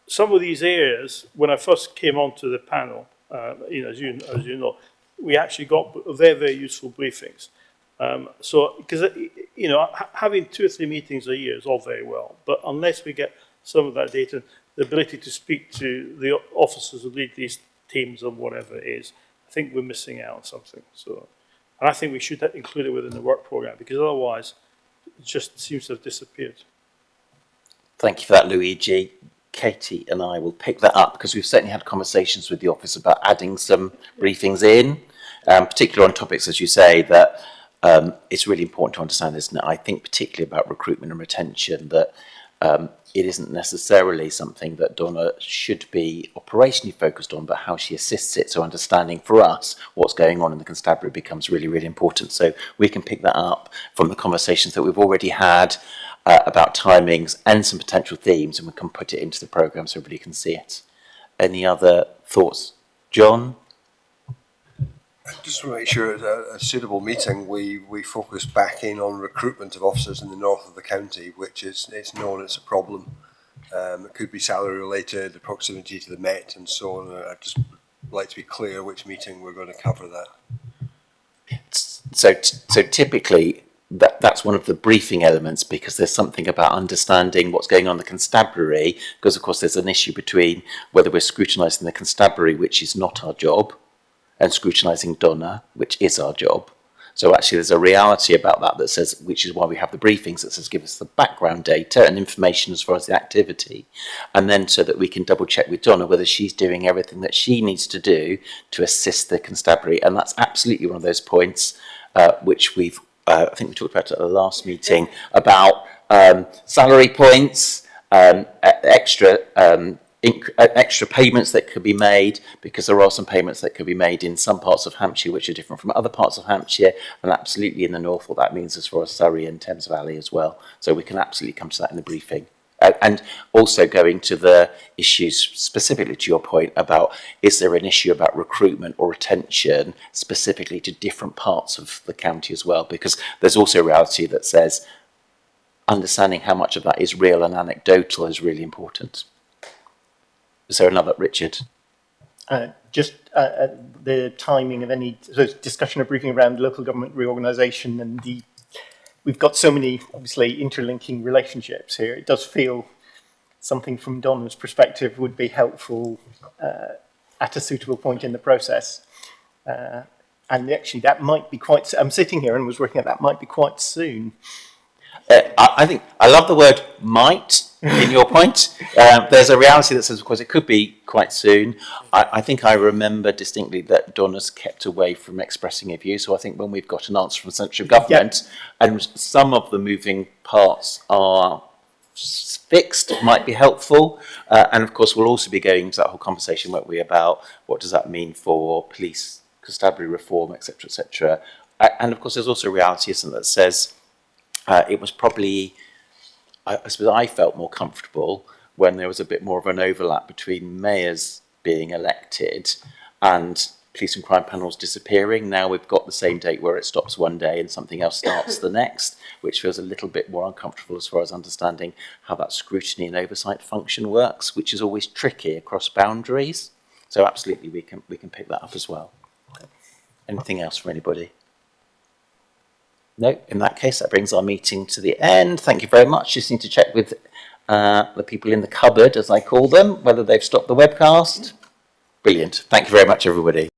[SPEAKER 3] some of these areas, when I first came onto the panel, as you know, we actually got very, very useful briefings. Because having 2 or 3 meetings a year is all very well, but unless we get some of that data, the ability to speak to the officers who lead these teams or whatever it is, I think we're missing out on something. So, and I think we should include it within the work programme, because otherwise it just seems to have disappeared.
[SPEAKER 1] Thank you for that, Luigi. Katie and I will pick that up because we've certainly had conversations with the office about adding some briefings in, particularly on topics, as you say, that it's really important to understand, isn't it? I think particularly about recruitment and retention, that it isn't necessarily something that Donna should be operationally focused on, but how she assists it. So understanding for us what's going on in the constabulary becomes really, really important. So we can pick that up from the conversations that we've already had about timings and some potential themes, and we can put it into the programme so everybody can see it. Any other thoughts? John?
[SPEAKER 9] Just to make sure it's a suitable meeting, we focus back in on recruitment of officers in the north of the county, which it's known it's a problem. It could be salary related, the proximity to the Met and so on. I'd just like to be clear which meeting we're going to cover that.
[SPEAKER 1] So typically that's one of the briefing elements, because there's something about understanding what's going on in the constabulary, because of course there's an issue between whether we're scrutinising the constabulary, which is not our job, and scrutinising Donna, which is our job. So actually there's a reality about that that says, which is why we have the briefings, that says give us the background data and information as far as the activity, and then so that we can double check with Donna whether she's doing everything that she needs to do to assist the constabulary. And that's absolutely one of those points which we've, I think we talked about at the last meeting, about salary points, extra payments that could be made, because there are some payments that could be made in some parts of Hampshire which are different from other parts of Hampshire, and absolutely in the north what that means as far as Surrey and Thames Valley as well. So we can absolutely come to that in the briefing. And also going to the issues specifically to your point about, is there an issue about recruitment or retention specifically to different parts of the county as well, because there's also a reality that says understanding how much of that is real and anecdotal is really important. Is there another, Richard?
[SPEAKER 13] Just the timing of any discussion or briefing around local government reorganisation, and we've got so many obviously interlinking relationships here. It does feel something from Donna's perspective would be helpful at a suitable point in the process. And actually that might be quite, I'm sitting here and was working at that might be quite soon.
[SPEAKER 1] I think I love the word might in your point. There's a reality that says, of course, it could be quite soon. I think I remember distinctly that Donna's kept away from expressing a view. So I think when we've got an answer from central government, and some of the moving parts are fixed, might be helpful. And of course, we'll also be going into that whole conversation, won't we, about what does that mean for police, constabulary reform, etc., etc. And of course, there's also a reality, isn't it, that says it was probably, I suppose I felt more comfortable when there was a bit more of an overlap between mayors being elected and police and crime panels disappearing. Now we've got the same date where it stops one day and something else starts the next, which feels a little bit more uncomfortable as far as understanding how that scrutiny and oversight function works, which is always tricky across boundaries. So absolutely we can pick that up as well. Anything else from anybody? No, in that case, that brings our meeting to the end. Thank you very much. Just need to check with the people in the cupboard, as I call them, whether they've stopped the webcast. Brilliant. Thank you very much, everybody.